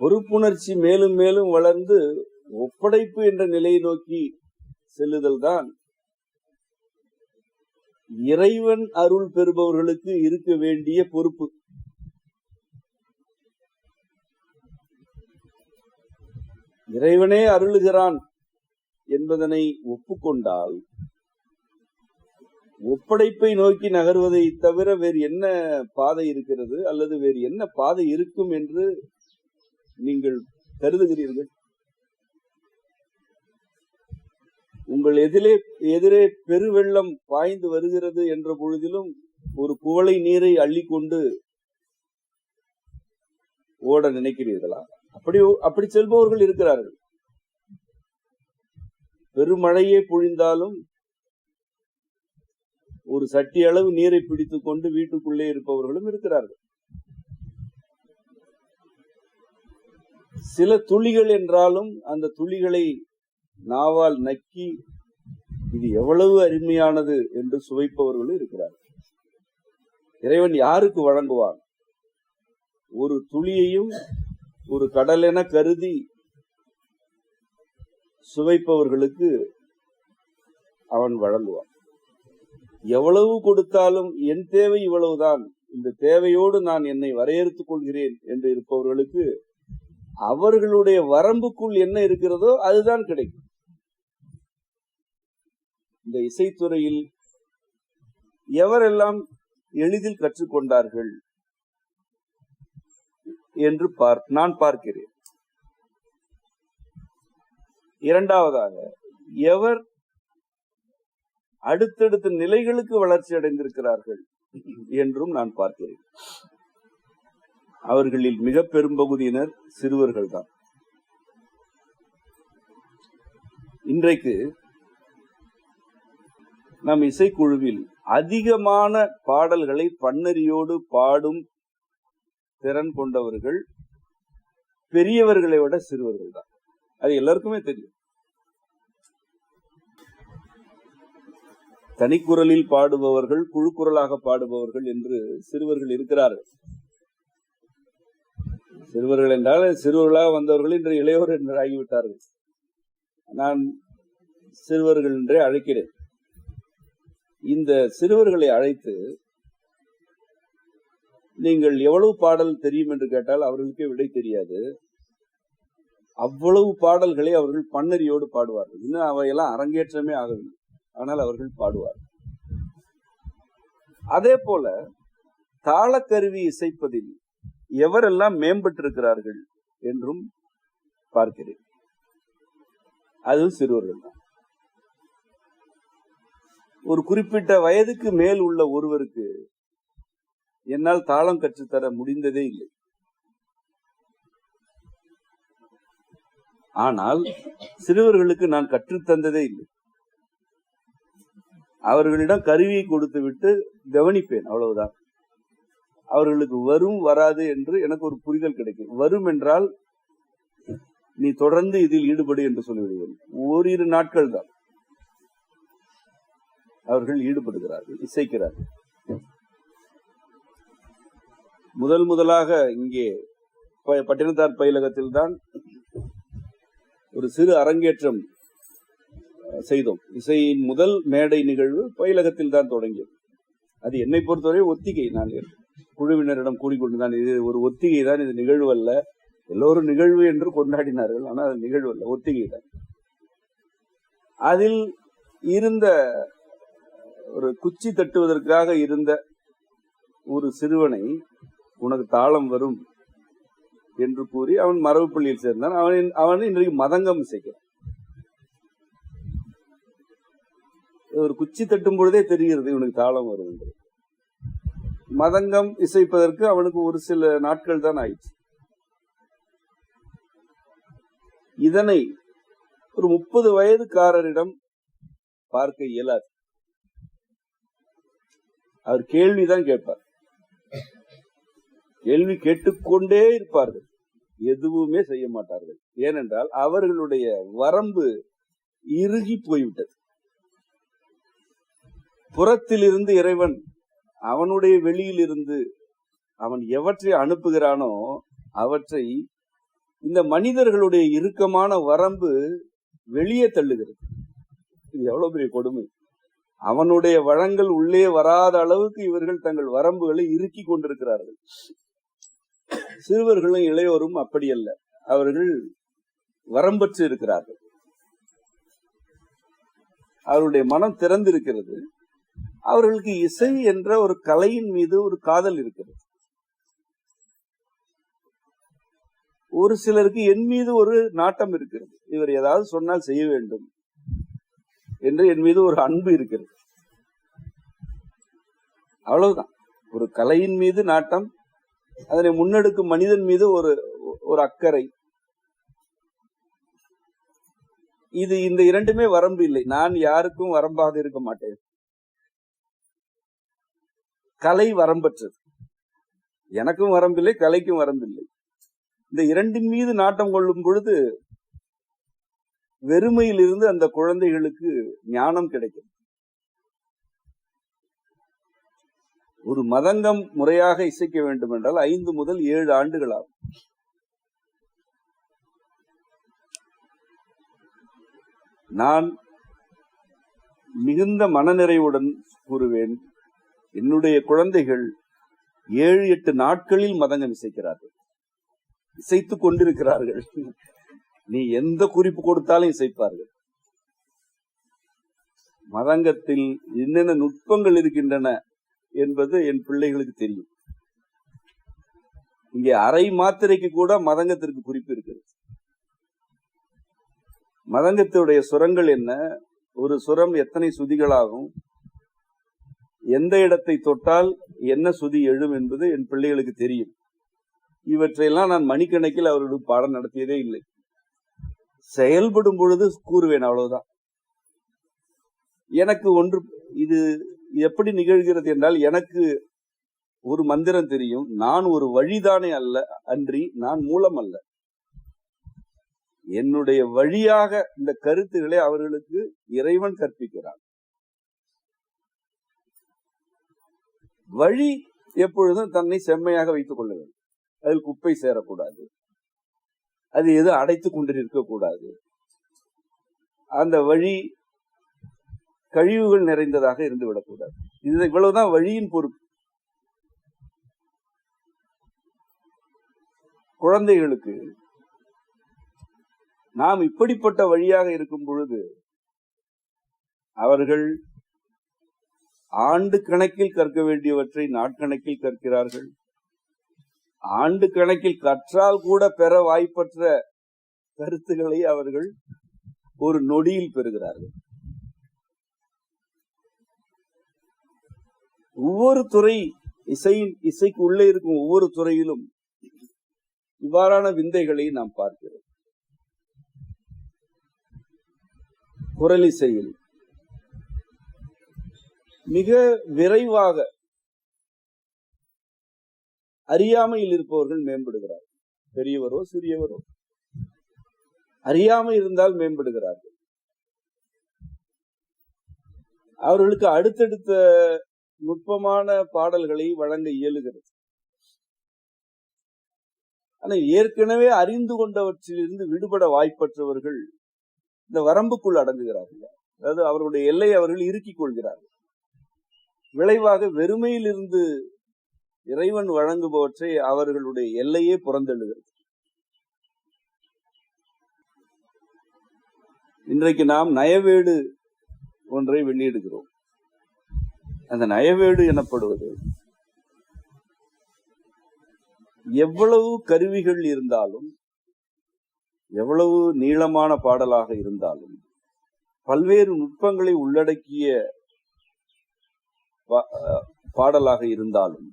பொறுப்புணர்ச்சி மேலும் மேலும் வளர்ந்து ஒப்படைப்பு என்ற நிலையை நோக்கி செல்லுதல் தான் இறைவன் அருள் பெறுபவர்களுக்கு இருக்க வேண்டிய பொறுப்பு. இறைவனே அருளுகிறான் என்பதனை ஒப்புக்கொண்டால் ஒப்படைப்பை நோக்கி நகர்வதை தவிர வேறு என்ன பாதை இருக்கிறது, அல்லது வேறு என்ன பாதை இருக்கும் என்று நீங்கள் கருதுகிறீர்கள்? உங்கள் எதிரே பெருவெள்ளம் பாய்ந்து வருகிறது என்ற பொழுதிலும் ஒரு குவளை நீரை அள்ளிக்கொண்டு ஓட நினைக்கிறீர்களா? அப்படி செல்பவர்கள் இருக்கிறார்கள். பெருமழையே பொழிந்தாலும் ஒரு சட்டி அளவு நீரை பிடித்துக் கொண்டு வீட்டுக்குள்ளே இருப்பவர்களும் இருக்கிறார்கள். சில துளிகள் என்றாலும் அந்த துளிகளை நாவால் நக்கி இது எவ்வளவு அருமையானது என்று சுவைப்பவர்களும் இருக்கிறார்கள். இறைவன் யாருக்கு வழங்குவான்? ஒரு துளியையும் ஒரு கடலென கருதி சுவைப்பவர்களுக்கு அவன் வழங்குவான். எவ்வளவு கொடுத்தாலும் என் தேவை இவ்வளவுதான், இந்த தேவையோடு நான் என்னை வரையறுத்துக் கொள்கிறேன் என்று இருப்பவர்களுக்கு அவர்களுடைய வரம்புக்குள் என்ன இருக்கிறதோ அதுதான் கிடைக்கும். இந்த இசைத்துறையில் எவரெல்லாம் எளிதில் கற்றுக்கொண்டார்கள் என்று நான் பார்க்கிறேன். இரண்டாவதாக, எவர் அடுத்தடுத்த நிலைகளுக்கு வளர்ச்சி அடைந்திருக்கிறார்கள் என்றும் நான் பார்க்கிறேன். அவர்களில் மிக பெரும்பகுதியினர் சிறுவர்கள் தான். இன்றைக்கு நம் இசைக்குழுவில் அதிகமான பாடல்களை பன்னரியோடு பாடும் திறன் கொண்டவர்கள் பெரியவர்களை விட சிறுவர்கள் தான். அது எல்லாருக்குமே தெரியும். தனிக்குரலில் பாடுபவர்கள், குழுக்குரலாக பாடுபவர்கள் என்று சிறுவர்கள் இருக்கிறார்கள். சிறுவர்கள் என்றால் சிறுவர்களாக வந்தவர்கள் இன்று இளையோர் என்று ஆகிவிட்டார்கள். நான் சிறுவர்கள் என்றே அழைக்கிறேன். இந்த சிறுவர்களை அழைத்து நீங்கள் எவ்வளவு பாடல் தெரியும் என்று கேட்டால் அவர்களுக்கே விடை தெரியாது. அவ்வளவு பாடல்களை அவர்கள் பன்னரியோடு பாடுவார்கள். இன்னும் அவையெல்லாம் அரங்கேற்றமே ஆகவில்லை, ஆனால் அவர்கள் பாடுவார்கள். அதே போல தாளக்கருவி இசைப்பதில் எவரெல்லாம் மேம்பட்டிருக்கிறார்கள் என்றும் பார்க்கிறேன். அது சிறுவர்கள் தான். ஒரு குறிப்பிட்ட வயதுக்கு மேல் உள்ள ஒருவருக்கு என்னால் தாளம் கற்றுத்தர முடிந்ததே இல்லை. ஆனால் சிறுவர்களுக்கு நான் கற்றுத்தந்ததே இல்லை. அவர்களிடம் கருவியை கொடுத்து விட்டு கவனிப்பேன், அவ்வளவுதான். அவர்களுக்கு வரும் வராது என்று எனக்கு ஒரு புரிதல் கிடைக்கும். வரும் என்றால் நீ தொடர்ந்து இதில் ஈடுபடு என்று சொல்லிவிடுவேன். ஓரிரு நாட்கள் தான் அவர்கள் ஈடுபடுகிறார்கள், இசைக்கிறார்கள். முதலாக இங்கே பட்டினத்தார் பயிலகத்தில் தான் ஒரு சிறு அரங்கேற்றம் செய்தோம். இசையின் முதல் மேடை நிகழ்வு பயிலகத்தில் தான் தொடங்கியது. அது என்னை பொறுத்தவரை ஒத்திகை. நான் குழுவினரிடம் கூறிக்கொண்டுதான், இது ஒரு ஒத்திகை தான், இது நிகழ்வு அல்ல. எல்லோரும் நிகழ்வு என்று கொண்டாடினார்கள், ஆனால் அது நிகழ்வு அல்ல, ஒத்திகை தான். அதில் இருந்த ஒரு குச்சி தட்டுவதற்காக இருந்த ஒரு சிறுவனை உனக்கு தாளம் வரும் என்று கூறி அவன் மரபு பள்ளியில் சேர்ந்தான். அவன் இன்றைக்கு மதங்கம் இசைக்கிறான். ஒரு குச்சி தட்டும் பொழுதே தெரிகிறது இவனுக்கு தாளம் வரும் என்று. மதங்கம் இசைப்பதற்கு அவனுக்கு ஒரு சில நாட்கள் தான் ஆயிடுச்சு. இதனை ஒரு 30 வயதுக்காரரிடம் பார்க்க இயலாது. அவர் கேள்விதான் கேட்பார். கேள்வி கேட்டுக்கொண்டே இருப்பார்கள், எதுவுமே செய்ய மாட்டார்கள். ஏனென்றால் அவர்களுடைய வரம்பு இறுகி போய்விட்டது. புறத்திலிருந்து இறைவன் அவனுடைய வெளியில் இருந்து அவன் எவற்றை அனுப்புகிறானோ அவற்றை இந்த மனிதர்களுடைய இறுக்கமான வரம்பு வெளியே தள்ளுகிறது. இது எவ்வளவு பெரிய கொடுமை! அவனுடைய வளங்கள் உள்ளே வராத அளவுக்கு இவர்கள் தங்கள் வரம்புகளை இறுக்கி கொண்டிருக்கிறார்கள். சிறுவர்களும் இளையோரும் அப்படி அல்ல. அவர்கள் வரம்பற்று இருக்கிறார்கள். அவருடைய மனம் திறந்திருக்கிறது. அவர்களுக்கு இசை என்ற ஒரு கலையின் மீது ஒரு காதல் இருக்கிறது. ஒரு சிலருக்கு என் மீது ஒரு நாட்டம் இருக்கிறது. இவர் ஏதாவது சொன்னால் செய்ய வேண்டும் என்று என் மீது ஒரு அன்பு இருக்கிறது. அவ்வளவுதான். ஒரு கலையின் மீது நாட்டம், அதனை முன்னெடுக்கும் மனிதன் மீது ஒரு அக்கறை. இந்த இரண்டுமே வரம்பு இல்லை. நான் யாருக்கும் வரம்பாக இருக்க மாட்டேன். கலை வரம்பற்றது. எனக்கும் வரம்பில்லை, கலைக்கும் வரம்பில்லை. இந்த இரண்டின் மீது நாட்டம் கொள்ளும் பொழுது வெறுமையில் இருந்து அந்த குழந்தைகளுக்கு ஞானம் கிடைக்கும். ஒரு மதங்கம் முறையாக இசைக்க வேண்டும் என்றால் 5 முதல் 7 ஆண்டுகள் ஆகும். நான் மிகுந்த மனநிறைவுடன் கூறுவேன், என்னுடைய குழந்தைகள் 7-8 நாட்களில் மதங்கம் இசைக்கிறார்கள், இசைத்துக் கொண்டிருக்கிறார்கள். நீ எந்த குறிப்பு கொடுத்தாலும் இசைப்பார்கள். மதங்கத்தில் என்னென்ன நுட்பங்கள் இருக்கின்றன என்பது என் பிள்ளைகளுக்கு தெரியும். இங்கே அரை மாத்திரைக்கு கூட மதங்கத்திற்கு குறிப்பு இருக்கிறது. மதங்கத்துடைய சுரங்கள் என்ன, ஒரு சுரம் எத்தனை சுதிகளாகும், எந்த இடத்தை தொட்டால் என்ன சுதி எழும் என்பது என் பிள்ளைகளுக்கு தெரியும். இவற்றையெல்லாம் நான் மணிக்கணக்கில் அவர்களுக்கு பாடம் நடத்தியதே இல்லை. செயல்படும் பொழுது கூறுவேன், அவ்வளவுதான். எனக்கு ஒன்று, இது எப்படி நிகழ்கிறது என்றால், எனக்கு ஒரு மந்திரம் தெரியும். நான் ஒரு வழிதானே அல்ல, அன்றி நான் மூலம் அல்ல. என்னுடைய வழியாக இந்த கருத்துக்களை அவர்களுக்கு இறைவன் கற்பிக்கிறான். வழி எப்பொழுதும் தன்னை செம்மையாக வைத்துக் கொள்ள வேண்டும். அதில் குப்பை சேரக்கூடாது, அது எது அடைத்துக் கொண்டு இருக்கக்கூடாது. அந்த வழி கழிவுகள் நிறைந்ததாக இருந்து விடக்கூடாது. இவ்வளவுதான் வழியின் பொறுப்பு. குழந்தைகளுக்கு நாம் இப்படிப்பட்ட வழியாக இருக்கும் பொழுது அவர்கள் ஆண்டு கணக்கில் கற்க வேண்டியவற்றை நாட்கணக்கில் கற்கிறார்கள். ஆண்டு கணக்கில் கற்றால் கூட பெற வாய்ப்பற்ற கருத்துக்களை அவர்கள் ஒரு நொடியில் பெறுகிறார்கள். ஒவ்வொரு துறை, இசைக்கு உள்ளே இருக்கும் ஒவ்வொரு துறையிலும் இவ்வாறான விந்தைகளை நாம் பார்க்கிறோம். குரலிசையில் மிக விரைவாக அறியாமையில் இருப்பவர்கள் மேம்படுகிறார்கள். பெரியவரோ சிறியவரோ அறியாமை இருந்தால் மேம்படுகிறார்கள். அவர்களுக்கு அடுத்தடுத்த நுட்பமான பாடல்களை வழங்க இயலுகிறது. ஆனால் ஏற்கனவே அறிந்து கொண்டவற்றிலிருந்து விடுபட வாய்ப்பற்றவர்கள் இந்த வரம்புக்குள் அடங்குகிறார்கள். அதாவது அவர்களுடைய எல்லை அவர்கள் இறுக்கிக் கொள்கிறார்கள். விளைவாக வெறுமையில் இருந்து இறைவன் வழங்குபவற்றை அவர்களுடைய எல்லையே புறந்தள்ளுகிறது. இன்றைக்கு நாம் நயவேடு ஒன்றை வெளியிடுகிறோம். அந்த நயவேடு எனப்படுவது எவ்வளவு கருவிகள் இருந்தாலும், எவ்வளவு நீளமான பாடலாக இருந்தாலும், பல்வேறு நுட்பங்களை உள்ளடக்கிய பாடலாக இருந்தாலும்,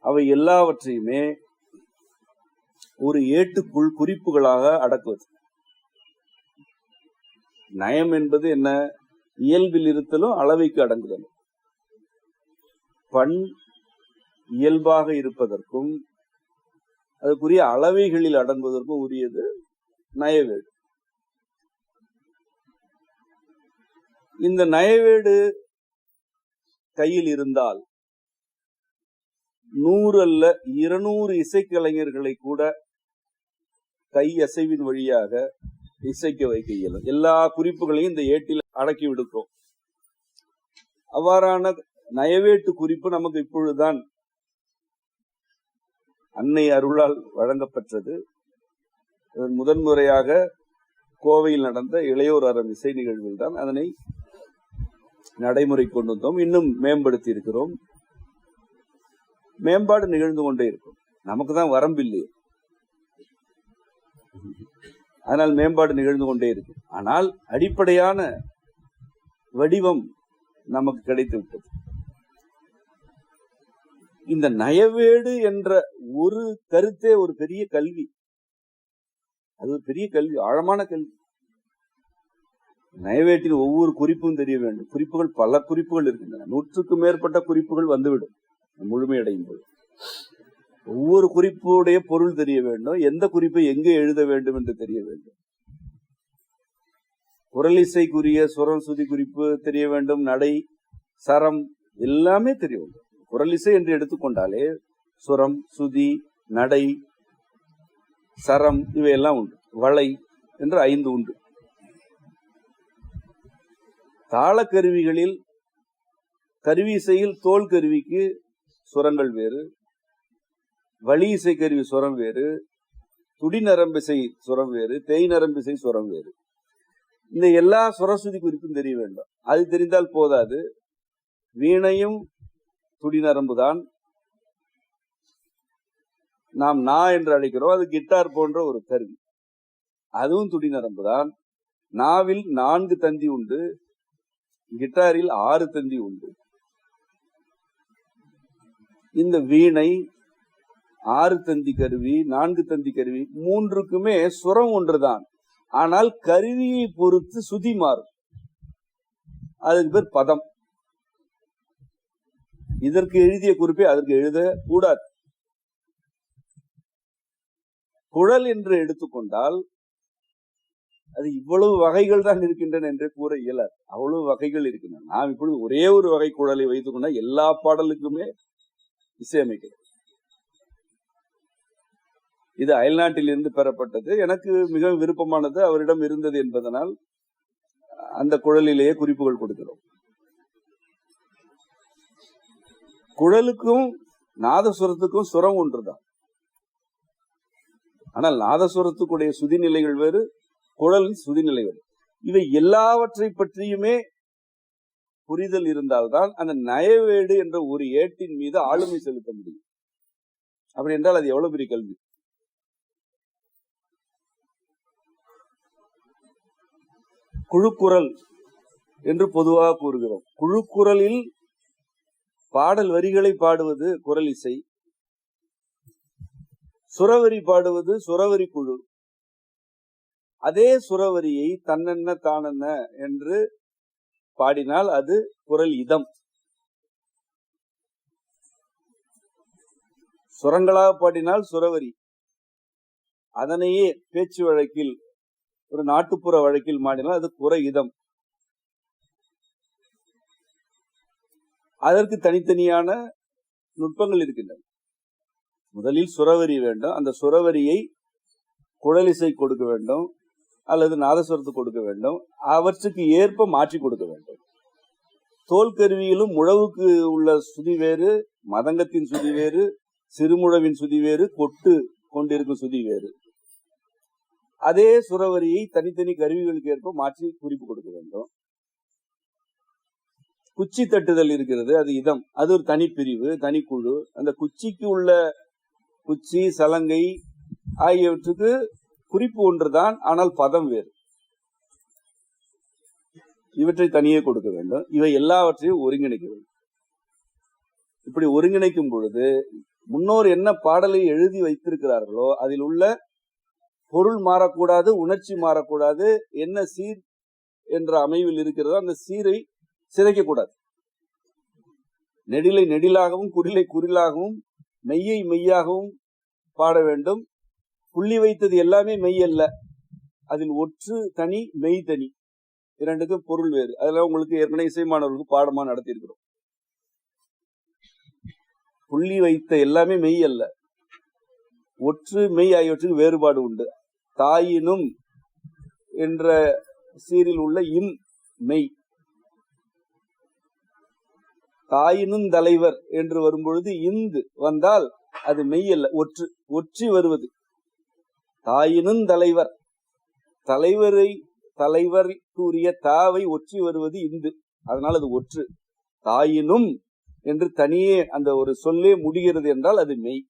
அவை எல்லாவற்றையுமே ஒரு ஏட்டுக்குள் குறிப்புகளாக அடக்குவது. நயம் என்பது என்ன? இயல்பில் இருத்தலும் அளவைக்கு அடங்குதல். பண் இயல்பாக இருப்பதற்கும் அதுக்குரிய அளவைகளில் அடங்குவதற்கும் உரியது நயவேடு. இந்த நயவேடு கையில் இருந்தால் 100 அல்ல 200 இசைக்கலைஞர்களை கூட கை அசைவின் வழியாக இசைக்க வைக்க இயலும். எல்லா குறிப்புகளையும் இந்த ஏட்டில் அடக்கி விடுக்கிறோம். அவ்வாறான நயவேட்டு குறிப்பு நமக்கு இப்பொழுதுதான் அன்னை அருளால் வழங்கப்பட்டது. முதன்முறையாக கோவையில் நடந்த இளையோர் அறம் இசை நிகழ்வில் தான் அதனை நடைமுறை கொண்டு வந்தோம். இன்னும் மேம்படுத்தி இருக்கிறோம். மேம்பாடு நிகழ்ந்து கொண்டே இருக்கும். நமக்கு தான் வரம்பில்லையே, அதனால் மேம்பாடு நிகழ்ந்து கொண்டே இருக்கும். ஆனால் அடிப்படையான வடிவம் நமக்கு கிடைத்து விட்டது. இந்த நயவேடு என்ற ஒரு கருத்தே ஒரு பெரிய கல்வி. அது ஒரு பெரிய கல்வி, ஆழமான கல்வி. நயவேட்டின் ஒவ்வொரு குறிப்பும் தெரிய வேண்டும். குறிப்புகள், பல குறிப்புகள் இருக்கின்றன. 100க்கும் மேற்பட்ட குறிப்புகள் வந்துவிடும் முழுமையடையும் போது. ஒவ்வொரு குறிப்புடைய பொருள் தெரிய வேண்டும். எந்த குறிப்பை எங்கே எழுத வேண்டும் என்று தெரிய வேண்டும். குரலிசைக்குரிய சுரம் சுதி குறிப்பு தெரிய வேண்டும். நடை, சரம் எல்லாமே தெரிய வேண்டும். குரலிசை என்று எடுத்துக்கொண்டாலே சுரம், சுதி, நடை, சரம் இவையெல்லாம் உண்டு. வளை என்று 5 உண்டு. தாளக்கருவிகளில் கருவி இசையில் தோல் கருவிக்கு சுரங்கள் வேறு, வளி இசை கருவி சுரம் வேறு, துடி நரம்பிசை சுரம் வேறு, தேய் நரம்பிசை சுரம் வேறு. இந்த எல்லா சுரசுதி குறிப்பும் தெரிய வேண்டும். அது தெரிந்தால் போதாது. வீணையும் துடி நரம்பு தான். நாம் நா என்று அழைக்கிறோம். அது கிட்டார் போன்ற ஒரு கருவி. அதுவும் துடி நரம்பு தான். நாவில் 4 தந்தி உண்டு, கிட்டாரில் 6 தந்தி உண்டு. இந்த வீணை 6 தந்தி கருவி, 4 தந்தி கருவி, 3க்குமே சுரம் ஒன்றுதான். ஆனால் கருவியை பொறுத்து சுதி மாறும். அதுக்கு பேர் பதம். இதற்கு எழுதிய குறிப்பை அதற்கு எழுத கூடாது. குழல் என்று எடுத்துக்கொண்டால் அது இவ்வளவு வகைகள் தான் இருக்கின்றன என்று கூற இயலாது. அவ்வளவு வகைகள் இருக்கின்றன. நாம் இப்பொழுது ஒரே ஒரு வகை குழலை வைத்துக் கொண்டால் எல்லா பாடலுக்குமே இசையமைக்கிறது. இது அயல்நாட்டில் இருந்து பெறப்பட்டது. எனக்கு மிக விருப்பமானது அவரிடம் இருந்தது என்பதனால் அந்த குழலிலேயே குறிப்புகள் கொடுக்கிறோம். குழலுக்கும் நாதசுரத்துக்கும் சுரம் ஒன்றுதான். ஆனால் நாதசுரத்துக்குடைய சுதிநிலைகள் வேறு, குழலின் சுதிநிலை வேறு. இவை எல்லாவற்றை பற்றியுமே புரிதல் இருந்தால்தான் அந்த நயவேடு என்ற ஒரு ஏட்டின் மீது ஆளுமை செலுத்த முடியும். அப்படி என்றால் அது எவ்வளவு பெரிய கல்வி. குழுக்குரல் என்று பொதுவாக கூறுகிறோம். குழுக்குரலில் பாடல் வரிகளை பாடுவது குரல் இசை, சுரவரி பாடுவது சுரவரி குழு. அதே சுரவரியை தன்னென்ன தானென்ன என்று பாடினால் அது குரல் இதம். சுரங்களாக பாடினால் சுரவரி. அதனையே பேச்சு வழக்கில், ஒரு நாட்டுப்புற வழக்கில் மாடினால் அது குற இதம். அதற்கு தனித்தனியான நுட்பங்கள் இருக்கின்றன. முதலில் சுரவரி வேண்டும். அந்த சுரவரியை குழலிசை கொடுக்க வேண்டும் அல்லது நாதஸ்வரத்து கொடுக்க வேண்டும். அவற்றுக்கு ஏற்ப மாற்றி கொடுக்க வேண்டும். தோல் கருவியிலும் முழவுக்கு உள்ள சுதி வேறு, மதங்கத்தின் சுதி வேறு, சிறுமுழவின் சுதி வேறு, கொட்டு கொண்டிருக்கும் சுதி வேறு. அதே சுரவரியை தனித்தனி கருவிகளுக்கு ஏற்ப மாற்றி குறிப்பு கொடுக்க வேண்டும். குச்சி தட்டுதல் இருக்கிறது, அது இதம். அது ஒரு தனிப்பிரிவு, தனிக்குழு. அந்த குச்சிக்கு உள்ள குச்சி, சலங்கை ஆகியவற்றுக்கு குறிப்பு ஒன்றுதான், ஆனால் பதம் வேறு. இவற்றை தனியே கொடுக்க வேண்டும். இவை எல்லாவற்றையும் ஒருங்கிணைக்க வேண்டும். இப்படி ஒருங்கிணைக்கும் பொழுது முன்னோர் என்ன பாடலை எழுதி வைத்திருக்கிறார்களோ அதில் உள்ள பொருள் மாறக்கூடாது, உணர்ச்சி மாறக்கூடாது. என்ன சீர் என்ற அமைவில் இருக்கிறதோ அந்த சீரை சிதைக்கக்கூடாது. நெடிலை நெடிலாகவும் குறிலை குறிலாகவும் மெய்யை மெய்யாகவும் பாட வேண்டும். புள்ளி வைத்தது எல்லாமே மெய் அல்ல. அதில் ஒற்று தனி, மெய் தனி. இரண்டுக்கும் பொருள் வேறு. அதெல்லாம் உங்களுக்கு ஏற்கனவே இசைமானவர்களுக்கு பாடமா நடத்தி இருக்கிறோம். புள்ளி வைத்த எல்லாமே மெய் அல்ல. ஒற்று மெய் ஆகியவற்றுக்கு வேறுபாடு உண்டு. தாயினும் என்ற சீரில் உள்ள இம் மெய். தாயினும் தலைவர் என்று வரும்பொழுது இந்து வந்தால் அது மெய் அல்ல, ஒற்று. ஒற்றி வருவது. தாயினும் தலைவர், தலைவருக்குரிய தாவை ஒற்றி வருவது இந்து, அதனால் அது ஒற்று. தாயினும் என்று தனியே அந்த ஒரு சொல்லே முடிகிறது என்றால் அது மெய்.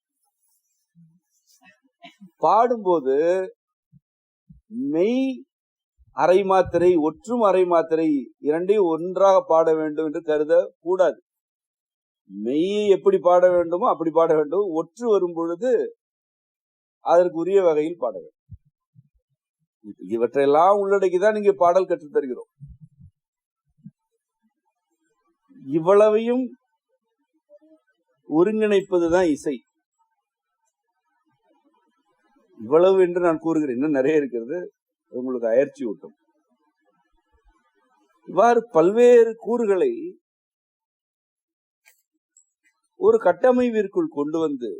பாடும்போது மெய் அரை மாத்திரை ஒற்றும் அரை மாத்திரை இரண்டையும் ஒன்றாக பாட வேண்டும் என்று கருத கூடாது. மெய்யை எப்படி பாட வேண்டுமோ அப்படி பாட வேண்டும். ஒற்று வரும் பொழுது அதற்குரிய வகையில் பாட வேண்டும். இவற்றையெல்லாம் உள்ளடக்கிதான் நீங்க பாடல் கற்றுத் தருகிறோம். இவ்வளவையும் ஒருங்கிணைப்பதுதான் இசை. இவ்வளவு என்று நான் கூறுகிறேன், இன்னும் நிறைய இருக்கிறது, உங்களுக்கு அயற்சி ஊட்டும். இவ்வாறு பல்வேறு கூறுகளை ஒரு கட்டமைப்பிற்குள் கொண்டு வந்து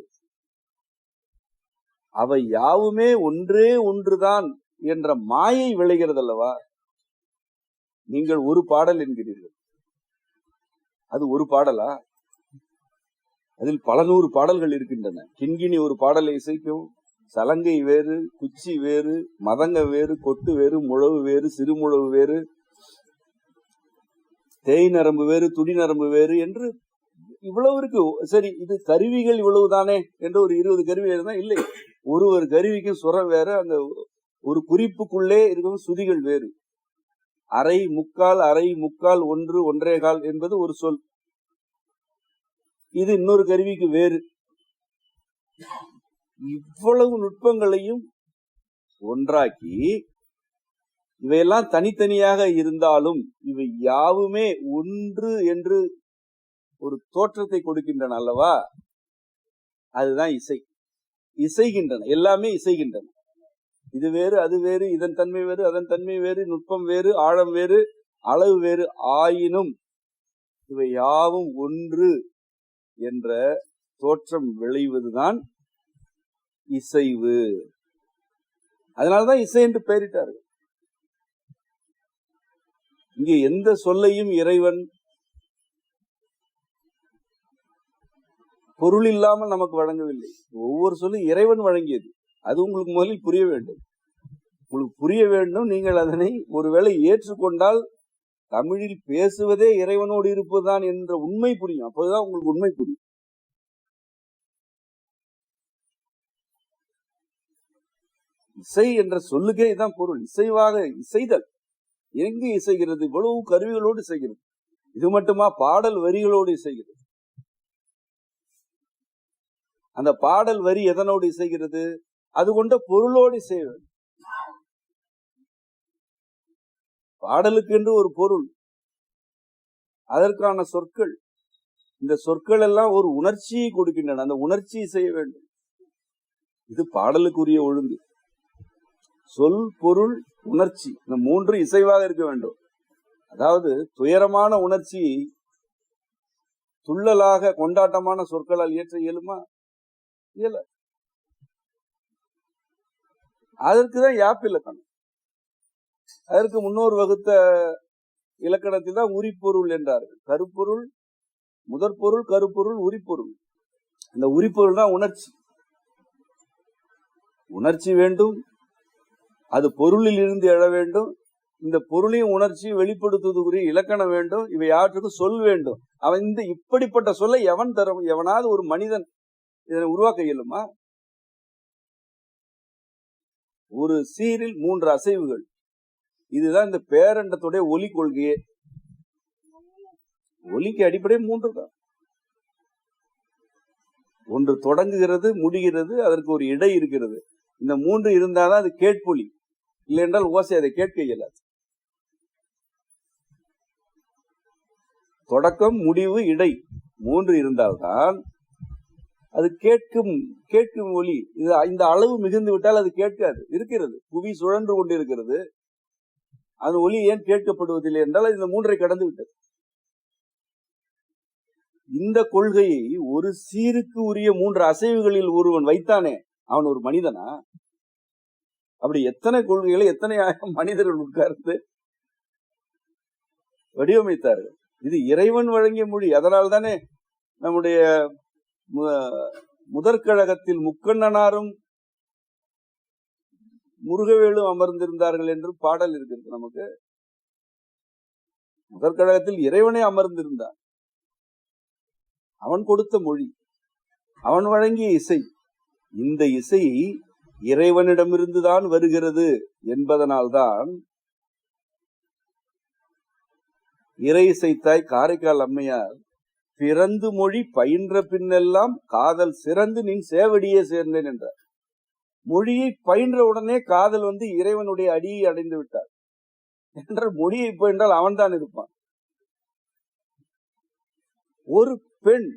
அவை யாவுமே ஒன்றே ஒன்றுதான் என்ற மாயை விளைகிறது அல்லவா. நீங்கள் ஒரு பாடல் என்கிறீர்கள், அது ஒரு பாடலா? அதில் பல நூறு பாடல்கள் இருக்கின்றன. கிண்கிணி ஒரு பாடலை இசைக்கும், சலங்கை வேறு, குச்சி வேறு, மதங்க வேறு, கொட்டு வேறு, முழவு வேறு, சிறுமுழவு வேறு, தேய் நரம்பு வேறு, துடி நரம்பு வேறு என்று இவ்வளவு இருக்கு. சரி, இது கருவிகள் இவ்வளவுதானே என்று ஒரு 20 கருவிகள் தான் இல்லை. ஒரு கருவிக்கு சுரம் வேற, அந்த ஒரு குறிப்புக்குள்ளே இருக்கும் சுதிகள் வேறு. அரை முக்கால், அரை முக்கால், ஒன்று, ஒன்றே கால் என்பது ஒரு சொல். இது இன்னொரு கருவிக்கு வேறு. இவ்வளவு நுட்பங்களையும் ஒன்றாக்கி இவையெல்லாம் தனித்தனியாக இருந்தாலும் இவை யாவுமே ஒன்று என்று ஒரு தோற்றத்தை கொடுக்கின்றன அல்லவா. அதுதான் இசை. இசைகின்றன, எல்லாமே இசைகின்றன. இது வேறு, அது வேறு, இதன் தன்மை வேறு, அதன் தன்மை வேறு, நுட்பம் வேறு, ஆழம் வேறு, அளவு வேறு, ஆயினும் இவை யாவும் ஒன்று என்ற தோற்றம் விளைவதுதான் இசைவு. அதனால்தான் இசை என்று பெயரிட்டார்கள். இங்கே எந்த சொல்லையும் இறைவன் பொருள் இல்லாமல் நமக்கு வழங்கவில்லை. ஒவ்வொரு சொல்லும் இறைவன் வழங்கியது. அது உங்களுக்கு முதலில் புரிய வேண்டும். உங்களுக்கு புரிய வேண்டும். நீங்கள் அதனை ஒருவேளை ஏற்றுக்கொண்டால் தமிழில் பேசுவதே இறைவனோடு இருப்பதுதான் என்ற உண்மை புரியும். அப்போதுதான் உங்களுக்கு உண்மை புரியும். இசை என்ற சொல்லுக்கே இதுதான் பொருள். இசைவாக இசைதல். எங்கு இசைகிறது? இவ்வளவு கருவிகளோடு இசைகிறது. இது மட்டுமா? பாடல் வரிகளோடு இசைகிறது. அந்த பாடல் வரி எதனோடு இசைகிறது? அது கொண்ட பொருளோடு இசைய வேண்டும். பாடலுக்கு என்று ஒரு பொருள், அதற்கான சொற்கள். இந்த சொற்கள் எல்லாம் ஒரு உணர்ச்சியை கொடுக்கின்றன. அந்த உணர்ச்சியை செய்ய வேண்டும். இது பாடலுக்குரிய ஒழுங்கு. சொல், பொருள், உணர்ச்சி, இந்த மூன்று இசைவாக இருக்க வேண்டும். அதாவது துயரமான உணர்ச்சி துள்ளலாக கொண்டாட்டமான சொற்களால் இயற்ற இயலுமா? இயல. அதற்குதான் யாப்பு இலக்கணம். அதற்கு முன்னோர் வகுத்த இலக்கணத்தில் தான் உரிப்பொருள் என்றார்கள். கருப்பொருள், முதற்பொருள், கருப்பொருள், உரிப்பொருள். அந்த உரிப்பொருள் தான் உணர்ச்சி. உணர்ச்சி வேண்டும், அது பொருளில் இருந்து எழ வேண்டும். இந்த பொருளையும் உணர்ச்சியும் வெளிப்படுத்துவதற்குரிய இலக்கணம் வேண்டும். இவை யாற்றுக்கும் சொல் வேண்டும். அவன் இந்த இப்படிப்பட்ட சொல்லை எவன் தரும்? எவனாவது ஒரு மனிதன் இதனை உருவாக்க இயலுமா? ஒரு சீரில் 3 அசைவுகள். இதுதான் இந்த பேரண்டத்துடைய ஒலி கொள்கையே. ஒலிக்கு அடிப்படை 3 தான். ஒன்று தொடங்குகிறது, முடிகிறது, அதற்கு ஒரு இடை இருக்கிறது. இந்த 3 இருந்தால்தான் அது கேட்பொலி. இல்லை என்றால் ஓசை அதை கேட்க இயலாது. தொடக்கம், முடிவு, இடை 3 இருந்தால்தான் அது கேட்கும் ஒலி. இந்த அளவு மிகுந்து விட்டால் அது கேட்காது. இருக்கிறது, புவி சுழன்று கொண்டு இருக்கிறது. அந்த ஒலி ஏன் கேட்கப்படுவதில்லை என்றால் இந்த 3ஐ கடந்து விட்டது. இந்த கொள்கையை ஒரு சீருக்கு உரிய 3 அசைவுகளில் ஒருவன் வைத்தானே, அவன் ஒரு மனிதனா? அப்படி எத்தனை கொள்கைகளை எத்தனை ஆயிரம் மனிதர்கள் உட்கார்ந்து வடிவமைத்தார்கள். இது இறைவன் வழங்கிய மொழி. அதனால் தானே நம்முடைய முதற்கழகத்தில் முக்கண்ணனாரும் முருகவேலும் அமர்ந்திருந்தார்கள் என்று பாடல் இருக்கிறது நமக்கு. முதற்கழகத்தில் இறைவனே அமர்ந்திருந்தார். அவன் கொடுத்த மொழி, அவன் வழங்கிய இசை. இந்த இசை இறைவனிடமிருந்துதான் வருகிறது என்பதனால்தான் இறை இசைத்தாய் காரைக்கால் அம்மையார் பிறந்து மொழி பயின்ற பின்னெல்லாம் காதல் சிறந்து நின் சேவடியே சேர்ந்தேன் என்றார். மொழியை பயின்ற உடனே காதல் இறைவனுடைய அடியை அடைந்து விட்டார் என்றால் மொழியை பயின்றால் அவன்தான் இருப்பான். ஒரு பெண்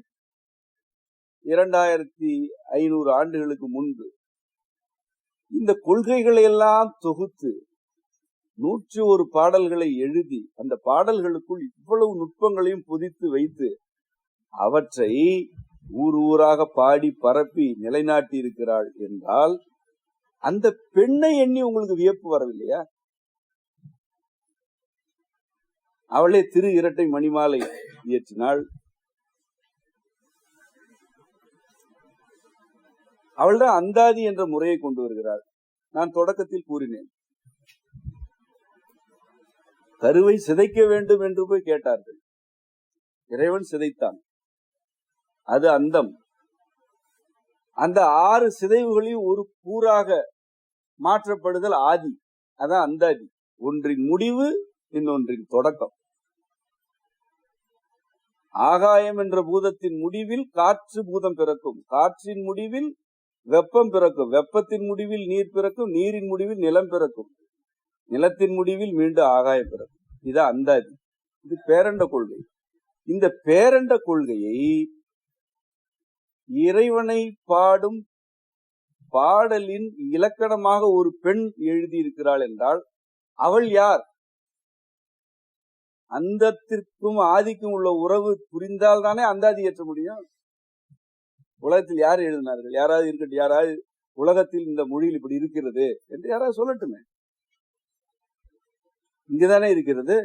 2500 ஆண்டுகளுக்கு முன்பு இந்த கொள்கைகளை எல்லாம் தொகுத்து 101 பாடல்களை எழுதி அந்த பாடல்களுக்குள் இவ்வளவு நுட்பங்களையும் புதித்து வைத்து அவற்றை ஊர் ஊராக பாடி பரப்பி நிலைநாட்டி இருக்கிறாள் என்றால் அந்த பெண்ணை எண்ணி உங்களுக்கு வியப்பு வரவில்லையா? அவளே திரு இரட்டை மணிமாலை இயற்றினாள். அவள்தான் அந்தாதி என்ற முறையை கொண்டு வருகிறாள். நான் தொடக்கத்தில் கூறினேன், கருவை சிதைக்க வேண்டும் என்று போய் கேட்டார்கள். இறைவன் சிதைத்தான், அது அந்தம். அந்த 6 சிதைவுகளையும் ஒரு கூறாக மாற்றப்படுதல் ஆதி, அதான் அந்தாதி. ஒன்றின் முடிவு, இன்னொன்றின் தொடக்கம். ஆகாயம் என்ற பூதத்தின் முடிவில் காற்று பூதம் பிறக்கும், காற்றின் முடிவில் வெப்பம் பிறக்கும், வெப்பத்தின் முடிவில் நீர் பிறக்கும், நீரின் முடிவில் நிலம் பிறக்கும், நிலத்தின் முடிவில் மீண்டும் ஆகாயம் பிறக்கும். இது அந்தாதி. இது பேரண்ட கொள்கை. இந்த பேரண்ட கொள்கையை இறைவனை பாடும் பாடலின் இலக்கணமாக ஒரு பெண் எழுதியிருக்கிறாள் என்றால் அவள் யார்? அந்தத்திற்கும் ஆதிக்கும் உள்ள உறவு புரிந்தால் தானே அந்தாதி ஏற்ற முடியும். உலகத்தில் யார் எழுதினார்கள்? யாராவது இருக்கட்டும், யாராவது உலகத்தில் இந்த மொழியில் இப்படி இருக்கிறது என்று யாராவது சொல்லட்டுமே. இங்கதானே இருக்கிறது.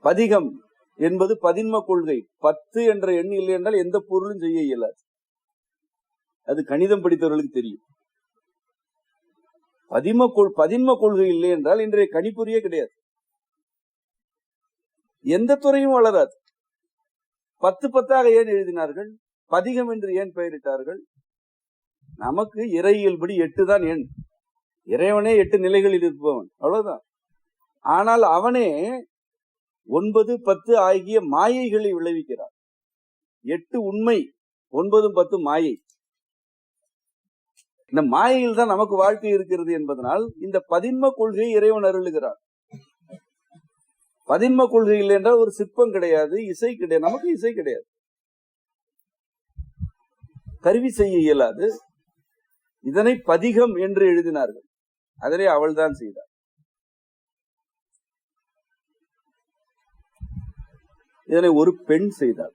பதிகம் என்பது பதின்ம கொள்கை. 10 என்ற எண் இல்லை என்றால் எந்த பொருளும் செய்ய இயலாது. அது கணிதம் படித்தவர்களுக்கு தெரியும். பதின்ம கொள்கை இல்லை என்றால் இன்றைய கணிப்பொறியே கிடையாது, எந்த துறையும் வளராது. 10 ஏன் எழுதினார்கள்? பதிகம் என்று ஏன் பெயரிட்டார்கள்? நமக்கு இறையியல்படி 8 தான் எண். இறைவனே 8 நிலைகளில் இருப்பவன், அவ்வளவுதான். ஆனால் அவனே 9, 10 ஆகிய மாயைகளை விளைவிக்கிறார். 8 உண்மை, 9, 10 மாயை. இந்த மாயையில் தான் நமக்கு வாழ்க்கை இருக்கிறது என்பதனால் இந்த பதின்ம கொள்கையை இறைவன் அருளுகிறார். பதின்ம கொள்கை இல்லை என்றால் ஒரு சிற்பம் கிடையாது, இசை கிடையாது. நமக்கு இசை கிடையாது, கருவி செய்ய இயலாது. இதனை பதிகம் என்று எழுதினார்கள். அதனை அவள் தான் செய்தார். இதனை ஒரு பெண் செய்தார்.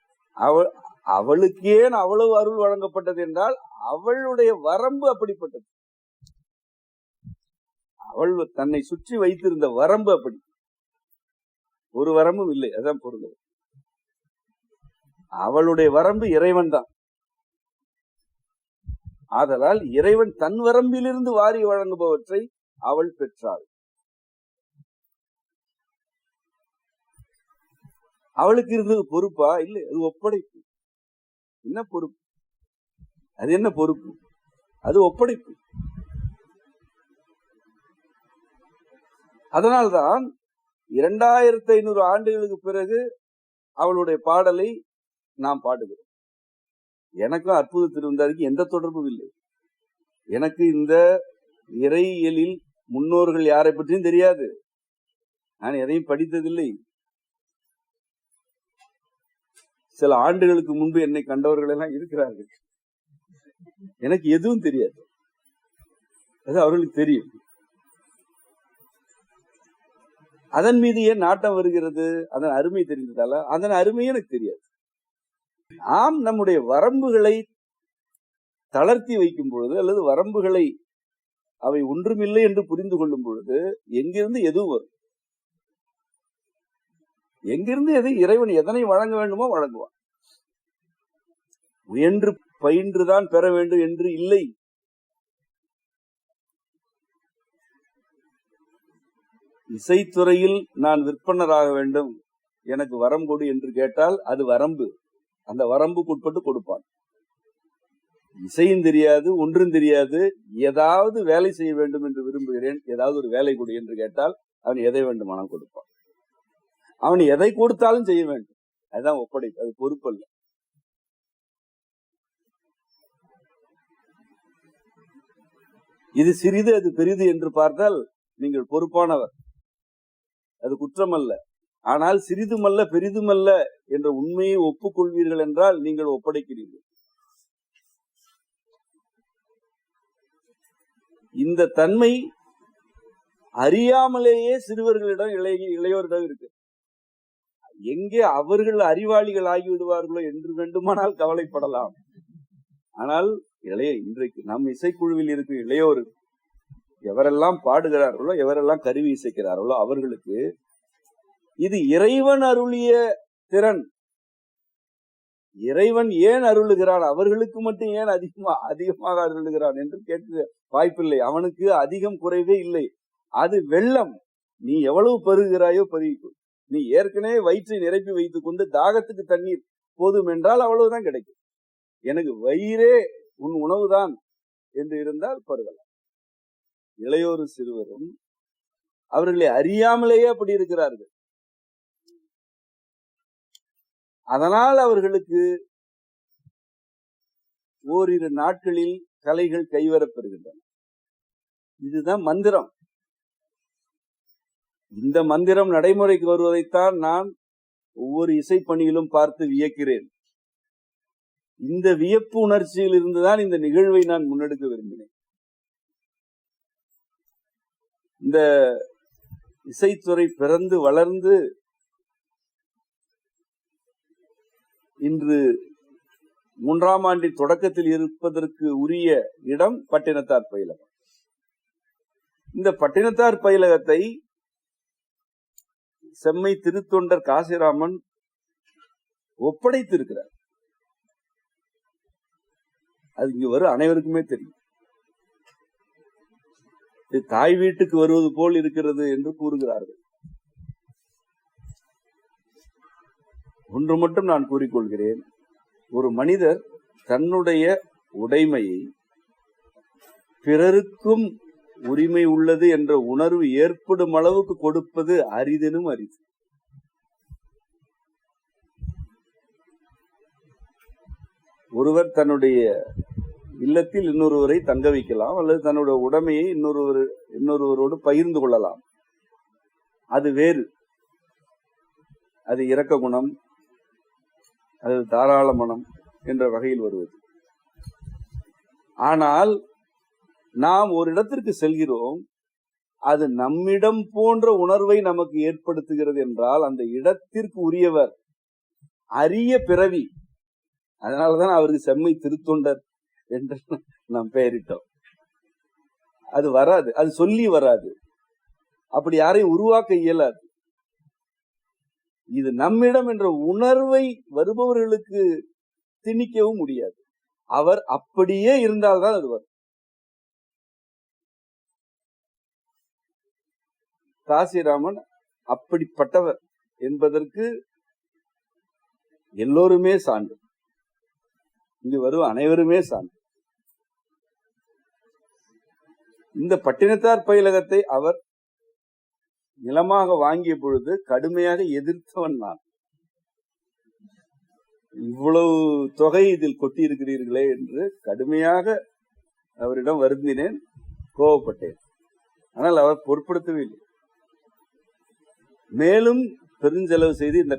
அவளுக்கு ஏன் அவ்வளவு அருள் வழங்கப்பட்டது என்றால் அவளுடைய வரம்பு அப்படிப்பட்டது. அவள் தன்னை சுற்றி வைத்திருந்த வரம்பு அப்படி, ஒரு வரம்பும் இல்லை. அதான் பொருள். அவளுடைய வரம்பு இறைவன் தான். ஆதலால் இறைவன் தன் வரம்பிலிருந்து வாரி வழங்குபவற்றை அவள் பெற்றாள். அவளுக்கு இருந்தது பொறுப்பா? இல்லை, அது ஒப்படைப்பு. என்ன பொறுப்பு? அது என்ன பொறுப்பு? அது ஒப்படைப்பு. அதனால்தான் 2500 ஆண்டுகளுக்கு பிறகு அவளுடைய பாடலை நாம் பாடுகிறோம். எனக்கும் அற்புத திருவந்தாதிக்கு எந்த தொடர்பும் இல்லை. எனக்கு இந்த இறையியலில் முன்னோர்கள் யாரை பற்றியும் தெரியாது. நான் எதையும் படித்ததில்லை. சில ஆண்டுகளுக்கு முன்பு என்னை கண்டவர்கள் எல்லாம் இருக்கிறார்கள். எனக்கு எதுவும் தெரியாது, அது அவர்களுக்கு தெரியும். அதன் மீது ஏன் நாட்டம் வருகிறது? அதன் அருமை தெரிந்ததால. அதன் அருமையே எனக்கு தெரியாது. நாம் நம்முடைய வரம்புகளை தளர்த்தி வைக்கும் பொழுது, அல்லது வரம்புகளை அவை ஒன்றுமில்லை என்று புரிந்து கொள்ளும் பொழுது, எங்கிருந்து எதுவும் வரும். எங்கிருந்து எது இறைவன் எதனை வழங்க வேண்டுமோ வழங்குவான். முயன்று பயின்றுதான் பெற வேண்டும் என்று இல்லை. இசைத்துறையில் நான் விற்பனராக வேண்டும், எனக்கு வரம் கொடு என்று கேட்டால் அது வரம்பு. அந்த வரம்புக்கு உட்பட்டு கொடுப்பான். இசையும் தெரியாது, ஒன்றும் தெரியாது, ஏதாவது வேலை செய்ய வேண்டும் என்று விரும்புகிறேன், ஏதாவது ஒரு வேலை கொடு என்று கேட்டால் அவன் எதை வேண்டுமானால் கொடுப்பான். அவன் எதை கொடுத்தாலும் செய்ய வேண்டும். அதுதான் ஒப்படைப்பு, அது பொறுப்பல்ல. இது சிறிது அது பெரிது என்று பார்த்தால் நீங்கள் பொறுப்பானவர், அது குற்றமல்ல. ஆனால் சிறிதுமல்ல பெரிதுமல்ல என்ற உண்மையை ஒப்புக்கொள்வீர்கள் என்றால் நீங்கள் ஒப்படைக்கிறீர்கள். இந்த தன்மை அறியாமலேயே சிறுவர்களிடம் இளையோரிடம் இருக்கு. எங்கே அவர்கள் அறிவாளிகள் ஆகிவிடுவார்களோ என்று வேண்டுமானால் கவலைப்படலாம். ஆனால் இன்றைக்கு நம் இசைக்குழுவில் இருக்கும் இளையோர் எவரெல்லாம் பாடுகிறார்களோ, எவரெல்லாம் கருவி இசைக்கிறார்களோ அவர்களுக்கு இது இறைவன் அருளிய திறன். இறைவன் ஏன் அருளுகிறான், அவர்களுக்கு மட்டும் ஏன் அதிகமாக அருளுகிறான் என்று கேட்க வாய்ப்பில்லை. அவனுக்கு அதிகம் குறைவே இல்லை. அது வெள்ளம். நீ எவ்வளவு பருகிறாயோ பருகிக்கொள். நீ ஏற்கனவே வயிற்றை நிரப்பி வைத்துக் கொண்டு தாகத்துக்கு தண்ணீர் போதும் என்றால் அவ்வளவுதான் கிடைக்கும். எனக்கு வயிறே உன் உணவுதான் என்று இருந்தால் பருகலாம். இளையோரும் சிறுவரும் அவர்களை அறியாமலேயே அப்படி இருக்கிறார்கள். அதனால் அவர்களுக்கு ஓரிரு நாட்களில் கலைகள் கைவரப்பெறுகின்றன. இதுதான் மந்திரம். இந்த மந்திரம் நடைமுறைக்கு வருவதைத்தான் நான் ஒவ்வொரு இசைப்பணியிலும் பார்த்து வியக்கிறேன். இந்த வியப்பு உணர்ச்சியில் இருந்துதான் இந்த நிகழ்வை நான் முன்னெடுக்க விரும்பினேன். இந்த இசைத்துறை பிறந்து வளர்ந்து இன்று 3ஆம் ஆண்டின் தொடக்கத்தில் இருப்பதற்கு உரிய இடம் பட்டினத்தார் பயிலகம். இந்த பட்டினத்தார் பயிலகத்தை செம்மை திருத்தொண்டர் காசிராமன் ஒப்படைத்திருக்கிறார். அது இங்கு வரும் அனைவருக்குமே தெரியும். இது தாய் வீட்டுக்கு வருவது போல் இருக்கிறது என்று கூறுகிறார்கள். ஒன்று மட்டும் நான் கூறிக்கொள்கிறேன், ஒரு மனிதர் தன்னுடைய உடைமையை பிறருக்கும் உரிமை உள்ளது என்ற உணர்வு ஏற்படும் அளவுக்கு கொடுப்பது அரிதெனும் அரிது. ஒருவர் தன்னுடைய இல்லத்தில் இன்னொருவரை தங்க வைக்கலாம், அல்லது தன்னுடைய உடைமையை இன்னொருவரோடு பகிர்ந்து கொள்ளலாம். அது வேறு. அது இரக்க குணம், அது தாராள மனம் என்ற வகையில் வருவது. ஆனால் நாம் ஒரு இடத்திற்கு செல்கிறோம், அது நம்மிடம் போன்ற உணர்வை நமக்கு ஏற்படுத்துகிறது என்றால் அந்த இடத்திற்கு உரியவர் அரிய பிறவி. அதனாலதான் அவருக்கு செம்மை திருத்தொண்டர் என்று நாம் பெயரிட்டோம். அது வராது, அது சொல்லி வராது, அப்படி யாரையும் உருவாக்க இயலாது. இது நம்மிடம் என்ற உணர்வை வருபவர்களுக்கு திணிக்கவும் முடியாது. அவர் அப்படியே இருந்தால்தான் அது வரும். காசிராமன் அப்படிப்பட்டவர் என்பதற்கு எல்லோருமே சான்று. இங்கு வரும் அனைவருமே சான்று. இந்த பட்டினத்தார் பயிலகத்தை அவர் நிலமாக வாங்கிய பொழுது கடுமையாக எதிர்த்தவன் நான். இவ்வளவு தொகை இதில் கொட்டி இருக்கிறீர்களே என்று கடுமையாக அவரிடம் வருந்தினேன், கோபப்பட்டேன். ஆனால் அவர் பொருட்படுத்தவே இல்லை. மேலும் பெருஞ்செலவு செய்து இந்த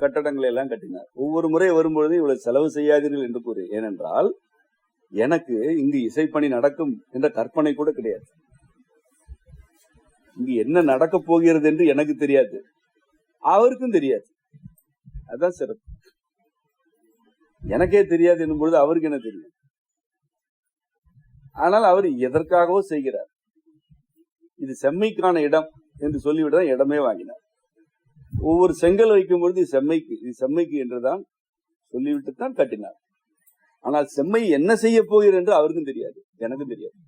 கட்டடங்களை எல்லாம் கட்டினார். ஒவ்வொரு முறை வரும்பொழுது இவ்வளவு செலவு செய்யாதீர்கள் என்று கூறி, ஏனென்றால் எனக்கு இங்கு இசைப்பணி நடக்கும் என்ற கற்பனை கூட கிடையாது. இங்கு என்ன நடக்க போகிறது என்று எனக்கு தெரியாது, அவருக்கும் தெரியாது. அதுதான் சிறப்பு. எனக்கே தெரியாது என்னும் பொழுது அவருக்கு என்ன தெரியும்? ஆனால் அவர் எதற்காகவோ செய்கிறார். இது செம்மைக்கான இடம் என்று சொல்லிவிட்டுதான் இடமே வாங்கினார். ஒவ்வொரு செங்கல் வைக்கும் பொழுது இது செம்மைக்கு என்றுதான் சொல்லிவிட்டு தான் கட்டினார். ஆனால் செம்மை என்ன செய்ய போகிறேன் என்று அவருக்கும் தெரியாது, எனக்கும் தெரியாது.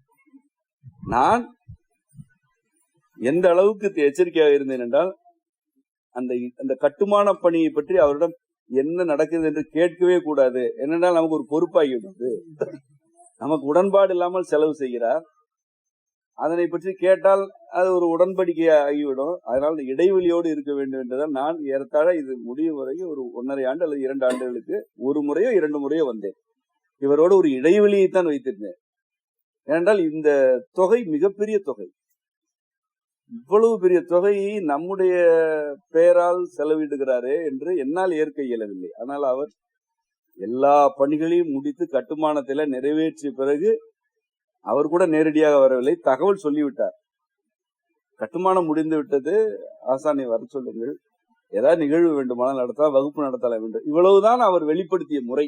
நான் எந்த அளவுக்கு எச்சரிக்கையாக இருந்தேன் என்றால், அந்த கட்டுமான பணியை பற்றி அவரிடம் என்ன நடக்குது என்று கேட்கவே கூடாது. என்னென்றால் நமக்கு ஒரு பொறுப்பாகிவிடும். நமக்கு உடன்பாடு இல்லாமல் செலவு செய்கிறார், அதனை பற்றி கேட்டால் அது ஒரு உடன்படிக்கை ஆகிவிடும். அதனால் இடைவெளியோடு இருக்க வேண்டும் என்றுதான் நான் ஏறத்தாழ இது முடியும் வரைக்கும் ஒரு 1.5 ஆண்டு அல்லது 2 ஆண்டுகளுக்கு ஒரு முறையோ 2 முறையோ வந்தேன். இவரோடு ஒரு இடைவெளியைத்தான் வைத்திருந்தேன். ஏனென்றால் இந்த தொகை மிகப்பெரிய தொகை. இவ்வளவு பெரிய தொகையை நம்முடைய பெயரால் செலவிடுகிறாரே என்று என்னால் ஏற்க இயலவில்லை. ஆனால் அவர் எல்லா பணிகளையும் முடித்து கட்டுமானத்தில நிறைவேற்றிய பிறகு அவர் கூட நேரடியாக வரவில்லை, தகவல் சொல்லிவிட்டார். கட்டுமானம் முடிந்து விட்டது, ஆசானை வர சொல்லுங்கள், ஏதாவது நிகழ்வு வேண்டுமானால் நடத்தலாம், வகுப்பு நடத்தலாம் வேண்டும். இவ்வளவுதான் அவர் வெளிப்படுத்திய முறை,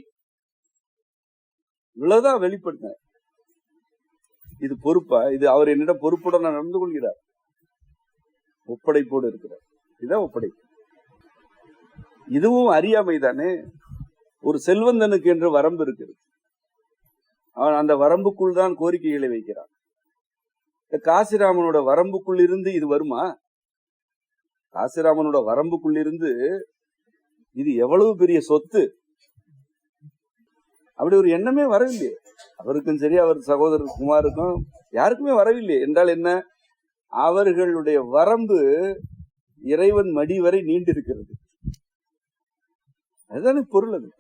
இவ்வளவுதான் வெளிப்படுத்த. இது பொறுப்பா? இது அவர் என்னிடம் பொறுப்புடன் நடந்து கொள்கிறார், ஒப்படைப்போடு இருக்கிறார். இதுதான் ஒப்படைப்பு. இதுவும் அறியாமை தானே. ஒரு செல்வந்தனுக்கு என்று வரம்பு இருக்கிறது, அவன் அந்த வரம்புக்குள் தான் கோரிக்கைகளை வைக்கிறான். காசிராமனோட வரம்புக்குள் இருந்து இது வருமா? காசிராமனோட வரம்புக்குள் இருந்து இது எவ்வளவு பெரிய சொத்து, அப்படி ஒரு எண்ணமே வரவில்லை அவருக்கும் சரி, அவர் சகோதரர் குமாருக்கும் யாருக்குமே வரவில்லை. என்றால் என்ன? அவர்களுடைய வரம்பு இறைவன் மடி வரை நீண்டிருக்கிறது. அதுதானே பொருள். அது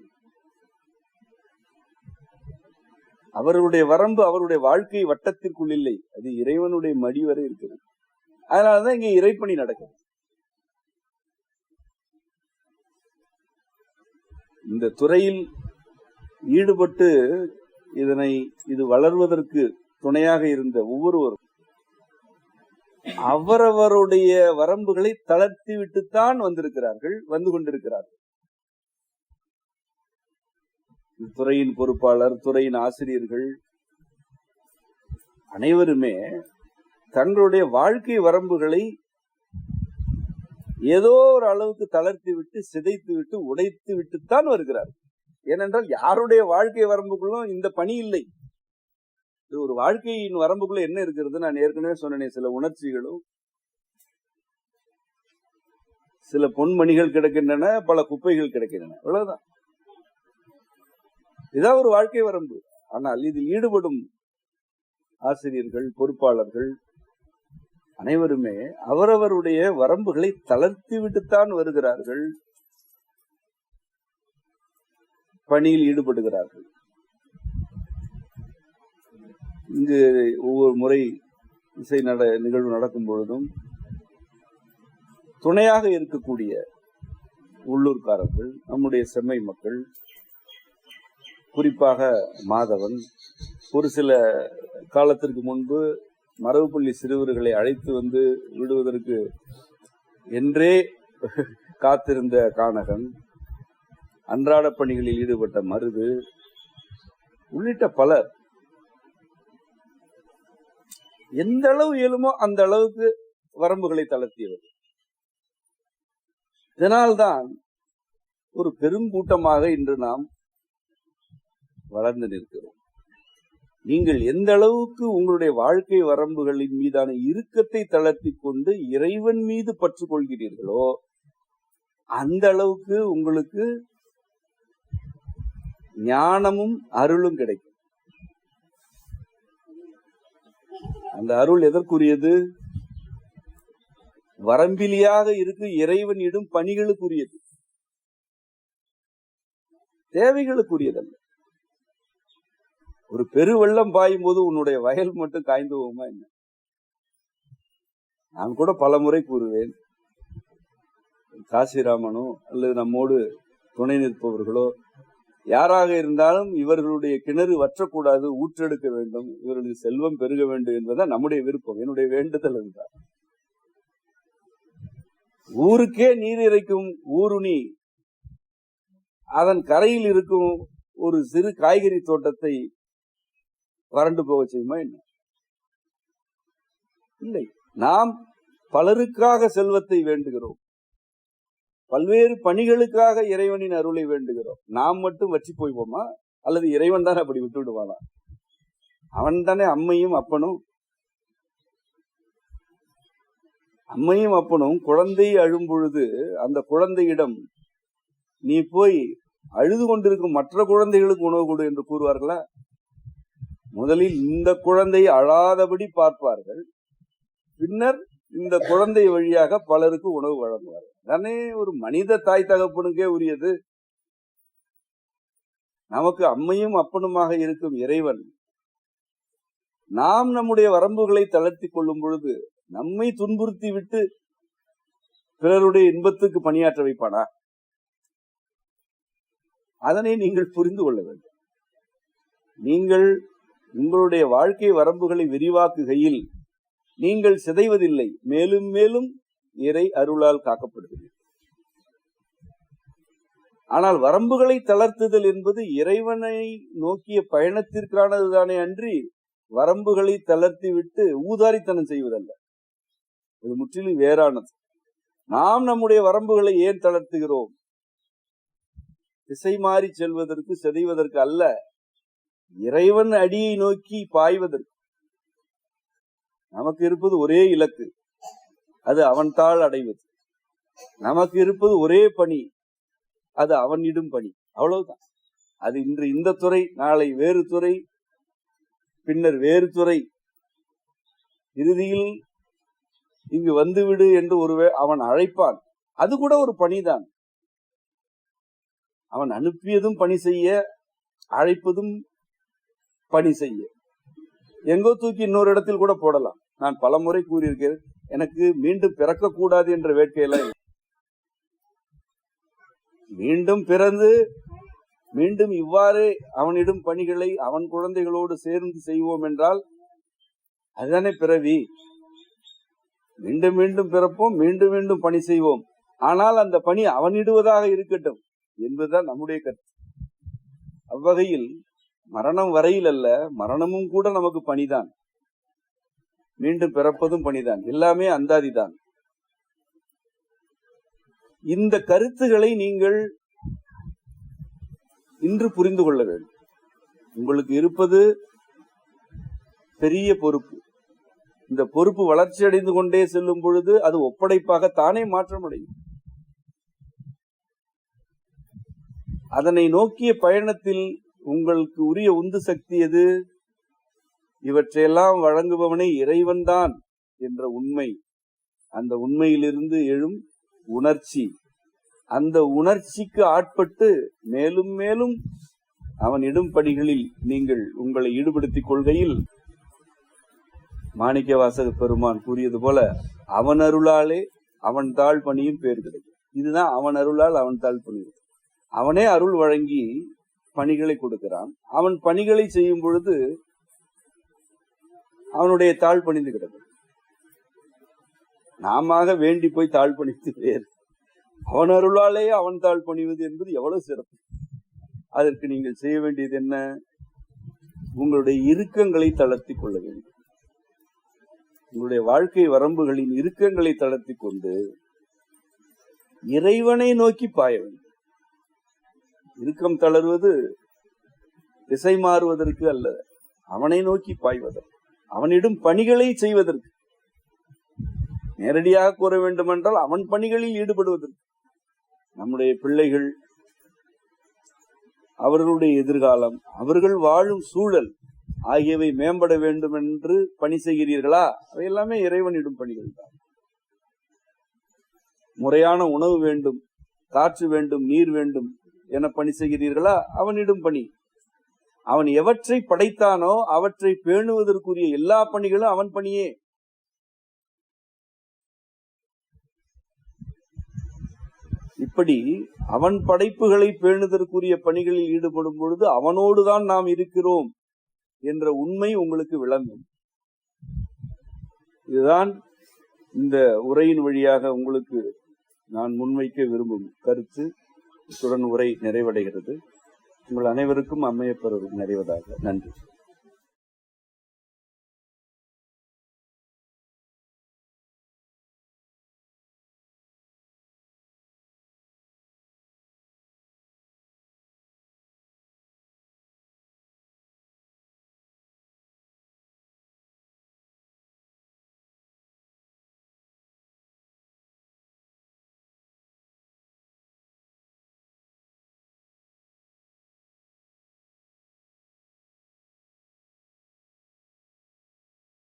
அவருடைய வரம்பு அவருடைய வாழ்க்கை வட்டத்திற்குள் இல்லை, அது இறைவனுடைய மடி வரை இருக்கிறது. அதனாலதான் இங்க இறைப்பணி நடக்குது. இந்த துறையில் ஈடுபட்டு இது வளர்வதற்கு துணையாக இருந்த ஒவ்வொருவரும் அவரவருடைய வரம்புகளை தளர்த்தி விட்டுத்தான் வந்திருக்கிறார்கள், வந்து கொண்டிருக்கிறார்கள். துறையின் பொறுப்பாளர், துறையின் ஆசிரியர்கள் அனைவருமே தங்களுடைய வாழ்க்கை வரம்புகளை ஏதோ ஒரு அளவுக்கு தளர்த்தி விட்டு, சிதைத்து விட்டு, உடைத்து விட்டுத்தான் வருகிறார்கள். ஏனென்றால் யாருடைய வாழ்க்கை வரம்புக்குள்ளும் இந்த பணி இல்லை. இது ஒரு வாழ்க்கையின் வரம்புக்குள்ள என்ன இருக்கிறது? நான் ஏற்கனவே சொன்னேன், சில உணர்ச்சிகளும் சில பொன்மணிகள் கிடக்கின்றன, பல குப்பைகள் கிடக்கின்றன, அவ்வளவுதான். இதான் ஒரு வாழ்க்கை வரம்பு. ஆனால் இதில் ஈடுபடும் ஆசிரியர்கள், பொறுப்பாளர்கள் அனைவருமே அவரவருடைய வரம்புகளை தளர்த்தி விட்டுத்தான் வருகிறார்கள், பணியில் ஈடுபடுகிறார்கள். இங்கு ஒவ்வொரு முறை இசை நிகழ்வு நடக்கும் பொழுதும் துணையாக இருக்கக்கூடிய உள்ளூர்காரர்கள், நம்முடைய செம்மை மக்கள், குறிப்பாக மாதவன், ஒரு சில காலத்திற்கு முன்பு மரபுப்பள்ளி சிறுவர்களை அழைத்து வந்து விடுவதற்கு என்றே காத்திருந்த கானகன், அன்றாட பணிகளில் ஈடுபட்ட மருது உள்ளிட்ட பலர் எந்த அளவு இயலுமோ அந்த அளவுக்கு வரம்புகளை தளர்த்தியவர். இதனால்தான் ஒரு பெருங்கூட்டமாக இன்று நாம் வளர்ந்து நிற்கிறோம். நீங்கள் எந்த அளவுக்கு உங்களுடைய வாழ்க்கை வரம்புகளின் மீதான இறுக்கத்தை தளர்த்தி கொண்டு இறைவன் மீது பற்று கொள்கிறீர்களோ அந்த அளவுக்கு உங்களுக்கு ஞானமும் அருளும் கிடைக்கும். அந்த அருள் எதற்குரியது? வரம்பிலியாக இருக்கு இறைவன் இடும் பணிகளுக்குரியது, தேவைகளுக்குரியதல்ல. ஒரு பெருவெள்ளம் பாயும் போது உன்னுடைய வயல் மட்டும் காய்ந்து போகுமா என்ன? நான் கூட பல முறை கூறுவேன், காசிராமனோ அல்லது நம்மோடு துணை நிற்பவர்களோ யாராக இருந்தாலும் இவர்களுடைய கிணறு வற்றக்கூடாது, ஊற்றெடுக்க வேண்டும், இவர்களுக்கு செல்வம் பெருக வேண்டும் என்பதுதான் நம்முடைய விருப்பம், என்னுடைய வேண்டுதல் அதுதான். ஊருக்கே நீர் இறைக்கும் ஊருணி அதன் கரையில் இருக்கும் ஒரு சிறு காய்கறி தோட்டத்தை வறண்டு போக செய்யுமா என்ன? இல்லை. நாம் பலருக்காக செல்வத்தை வேண்டுகிறோம், பல்வேறு பணிகளுக்காக இறைவனின் அருளை வேண்டுகிறோம். நாம் மட்டும் வற்றி போய்வோமா? அல்லது இறைவன் தானே அப்படி விட்டு விடுவானா? அவன் தானே அம்மையும் அப்பனும். அம்மையும் அப்பனும் குழந்தை அழும் பொழுது அந்த குழந்தையிடம் நீ போய் அழுது கொண்டிருக்கும் மற்ற குழந்தைகளுக்கு உணவு கொடு என்று கூறுவார்களா? முதலில் இந்த குழந்தை அழாதபடி பார்ப்பார்கள், பின்னர் இந்த குழந்தை வழியாக பலருக்கு உணவு வழங்குவார்கள். தானே ஒரு மனித தாய் தகப்பனுக்கே உரியது. நமக்கு அம்மையும் அப்பனுமாக இருக்கும் இறைவன் நாம் நம்முடைய வரம்புகளை தளர்த்தி கொள்ளும் பொழுது நம்மை துன்புறுத்தி விட்டு பிறருடைய இன்பத்துக்கு பணியாற்ற வைப்பானா? அதனை நீங்கள் புரிந்து கொள்ள வேண்டும். நீங்கள் உங்களுடைய வாழ்க்கை வரம்புகளை விரிவாக்குகையில் நீங்கள் சிதைவதில்லை, மேலும் மேலும் இறை அருளால் காக்கப்படுகிறது. ஆனால் வரம்புகளை தளர்த்துதல் என்பது இறைவனை நோக்கிய பயணத்திற்கானதுதானே அன்றி வரம்புகளை தளர்த்தி விட்டு ஊதாரித்தனம் செய்வதல்ல. இது முற்றிலும் வேறானது. நாம் நம்முடைய வரம்புகளை ஏன் தளர்த்துகிறோம்? திசை மாறி செல்வதற்கு, சிதைவதற்கு அல்ல, இறைவன் அடியை நோக்கி பாய்வதற்கு. நமக்கு இருப்பது ஒரே இலக்கு, அது அவன் தாள் அடைவது. நமக்கு இருப்பது ஒரே பணி, அது அவன் இடும் பணி. அவ்வளவுதான். அது இன்று இந்த துறை, நாளை வேறு துறை, பின்னர் வேறு துறை, இறுதியில் இங்கு வந்துவிடு என்று அவன் அழைப்பான். அது கூட ஒரு பணிதான். அவன் அனுப்பியதும் பணி செய்ய, அழைப்பதும் பணி செய்ய. எங்கோ தூக்கி இன்னொரு இடத்தில் கூட போடலாம். நான் பல முறை கூறியிருக்கிறேன், எனக்கு மீண்டும் பிறக்க கூடாது என்ற வேட்கையெல்லாம் மீண்டும் பிறந்து மீண்டும் இவ்வாறே அவனிடம் பணிகளை அவன் குழந்தைகளோடு சேர்ந்து செய்வோம் என்றால் அதுதானே பிறவி. மீண்டும் மீண்டும் பிறப்போம், மீண்டும் மீண்டும் பணி செய்வோம். ஆனால் அந்த பணி அவனிடுவதாக இருக்கட்டும் என்பதுதான் நம்முடைய கருத்து. அவ்வகையில் மரணம் வரையில் அல்ல, மரணமும் கூட நமக்கு பணிதான், மீண்டும் பிறப்பதும் பணிதான், எல்லாமே அந்தாதிதான். இந்த கருத்துக்களை நீங்கள் இன்று புரிந்து கொள்ள வேண்டும். உங்களுக்கு இருப்பது பெரிய பொறுப்பு. இந்த பொறுப்பு வளர்ச்சி அடைந்து கொண்டே செல்லும் பொழுது அது ஒப்படைப்பாக தானே மாற்றமடையும். அதனை நோக்கிய பயணத்தில் உங்களுக்கு உரிய உந்து சக்தி எது? இவற்றையெல்லாம் வழங்குபவனை இறைவன்தான் என்ற உண்மை, அந்த உண்மையிலிருந்து எழும் உணர்ச்சி, அந்த உணர்ச்சிக்கு ஆட்பட்டு மேலும் மேலும் அவன் இடும் பணிகளில் நீங்கள் உங்களை ஈடுபடுத்திக் கொள்கையில் மாணிக்கவாசக பெருமான் கூறியது போல அவன் அருளாலே அவன் தாழ் பணியும் பேர் கிடைக்கும். இதுதான் அவன் அருளால் அவன் தாழ் பணி. அவனே அருள் வழங்கி பணிகளை கொடுக்கிறான். அவன் பணிகளை செய்யும் பொழுது அவனுடைய தாழ் பணிந்து கிடக்கும். நாம வேண்டி போய் தாழ் பணித்து வேறு, அவன் அருளாலே அவன் தாழ் பணிவது என்பது எவ்வளவு சிறப்பு. அதற்கு நீங்கள் செய்ய வேண்டியது என்ன? உங்களுடைய இறுக்கங்களை தளர்த்தி கொள்ள வேண்டும். உங்களுடைய வாழ்க்கை வரம்புகளின் இறுக்கங்களை தளர்த்தி கொண்டு இறைவனை நோக்கி பாய வேண்டும். இறுக்கம் தளர்வது திசை மாறுவதற்கு அல்ல, அவனை நோக்கி பாய்வதற்கு, அவனிடம் பணிகளை செய்வதற்கு. நேரடியாக கூற வேண்டுமென்றால் அவன் பணிகளில் ஈடுபடுவதற்கு. நம்முடைய பிள்ளைகள், அவர்களுடைய எதிர்காலம், அவர்கள் வாழும் சூழல் ஆகியவை மேம்பட வேண்டும் என்று பணி செய்கிறீர்களா? அவை எல்லாமே இறைவனிடும் பணிகள் தான். முறையான உணவு வேண்டும், காற்று வேண்டும், நீர் வேண்டும் என பணி செய்கிறீர்களா? அவனிடும் பணி. அவன் எவற்றை படைத்தானோ அவற்றை பேணுவதற்குரிய எல்லா பணிகளும் அவன் பணியே. இப்படி அவன் படைப்புகளை பேணுதற்குரிய பணிகளில் ஈடுபடும் பொழுது அவனோடுதான் நாம் இருக்கிறோம் என்ற உண்மை உங்களுக்கு விளங்கும். இதுதான் இந்த உரையின் வழியாக உங்களுக்கு நான் முன்வைக்க விரும்பும் கருத்து. இத்துடன் உரை நிறைவடைகிறது. உங்கள் அனைவருக்கும் அம்மையப்பர் நிறைவதாக. நன்றி.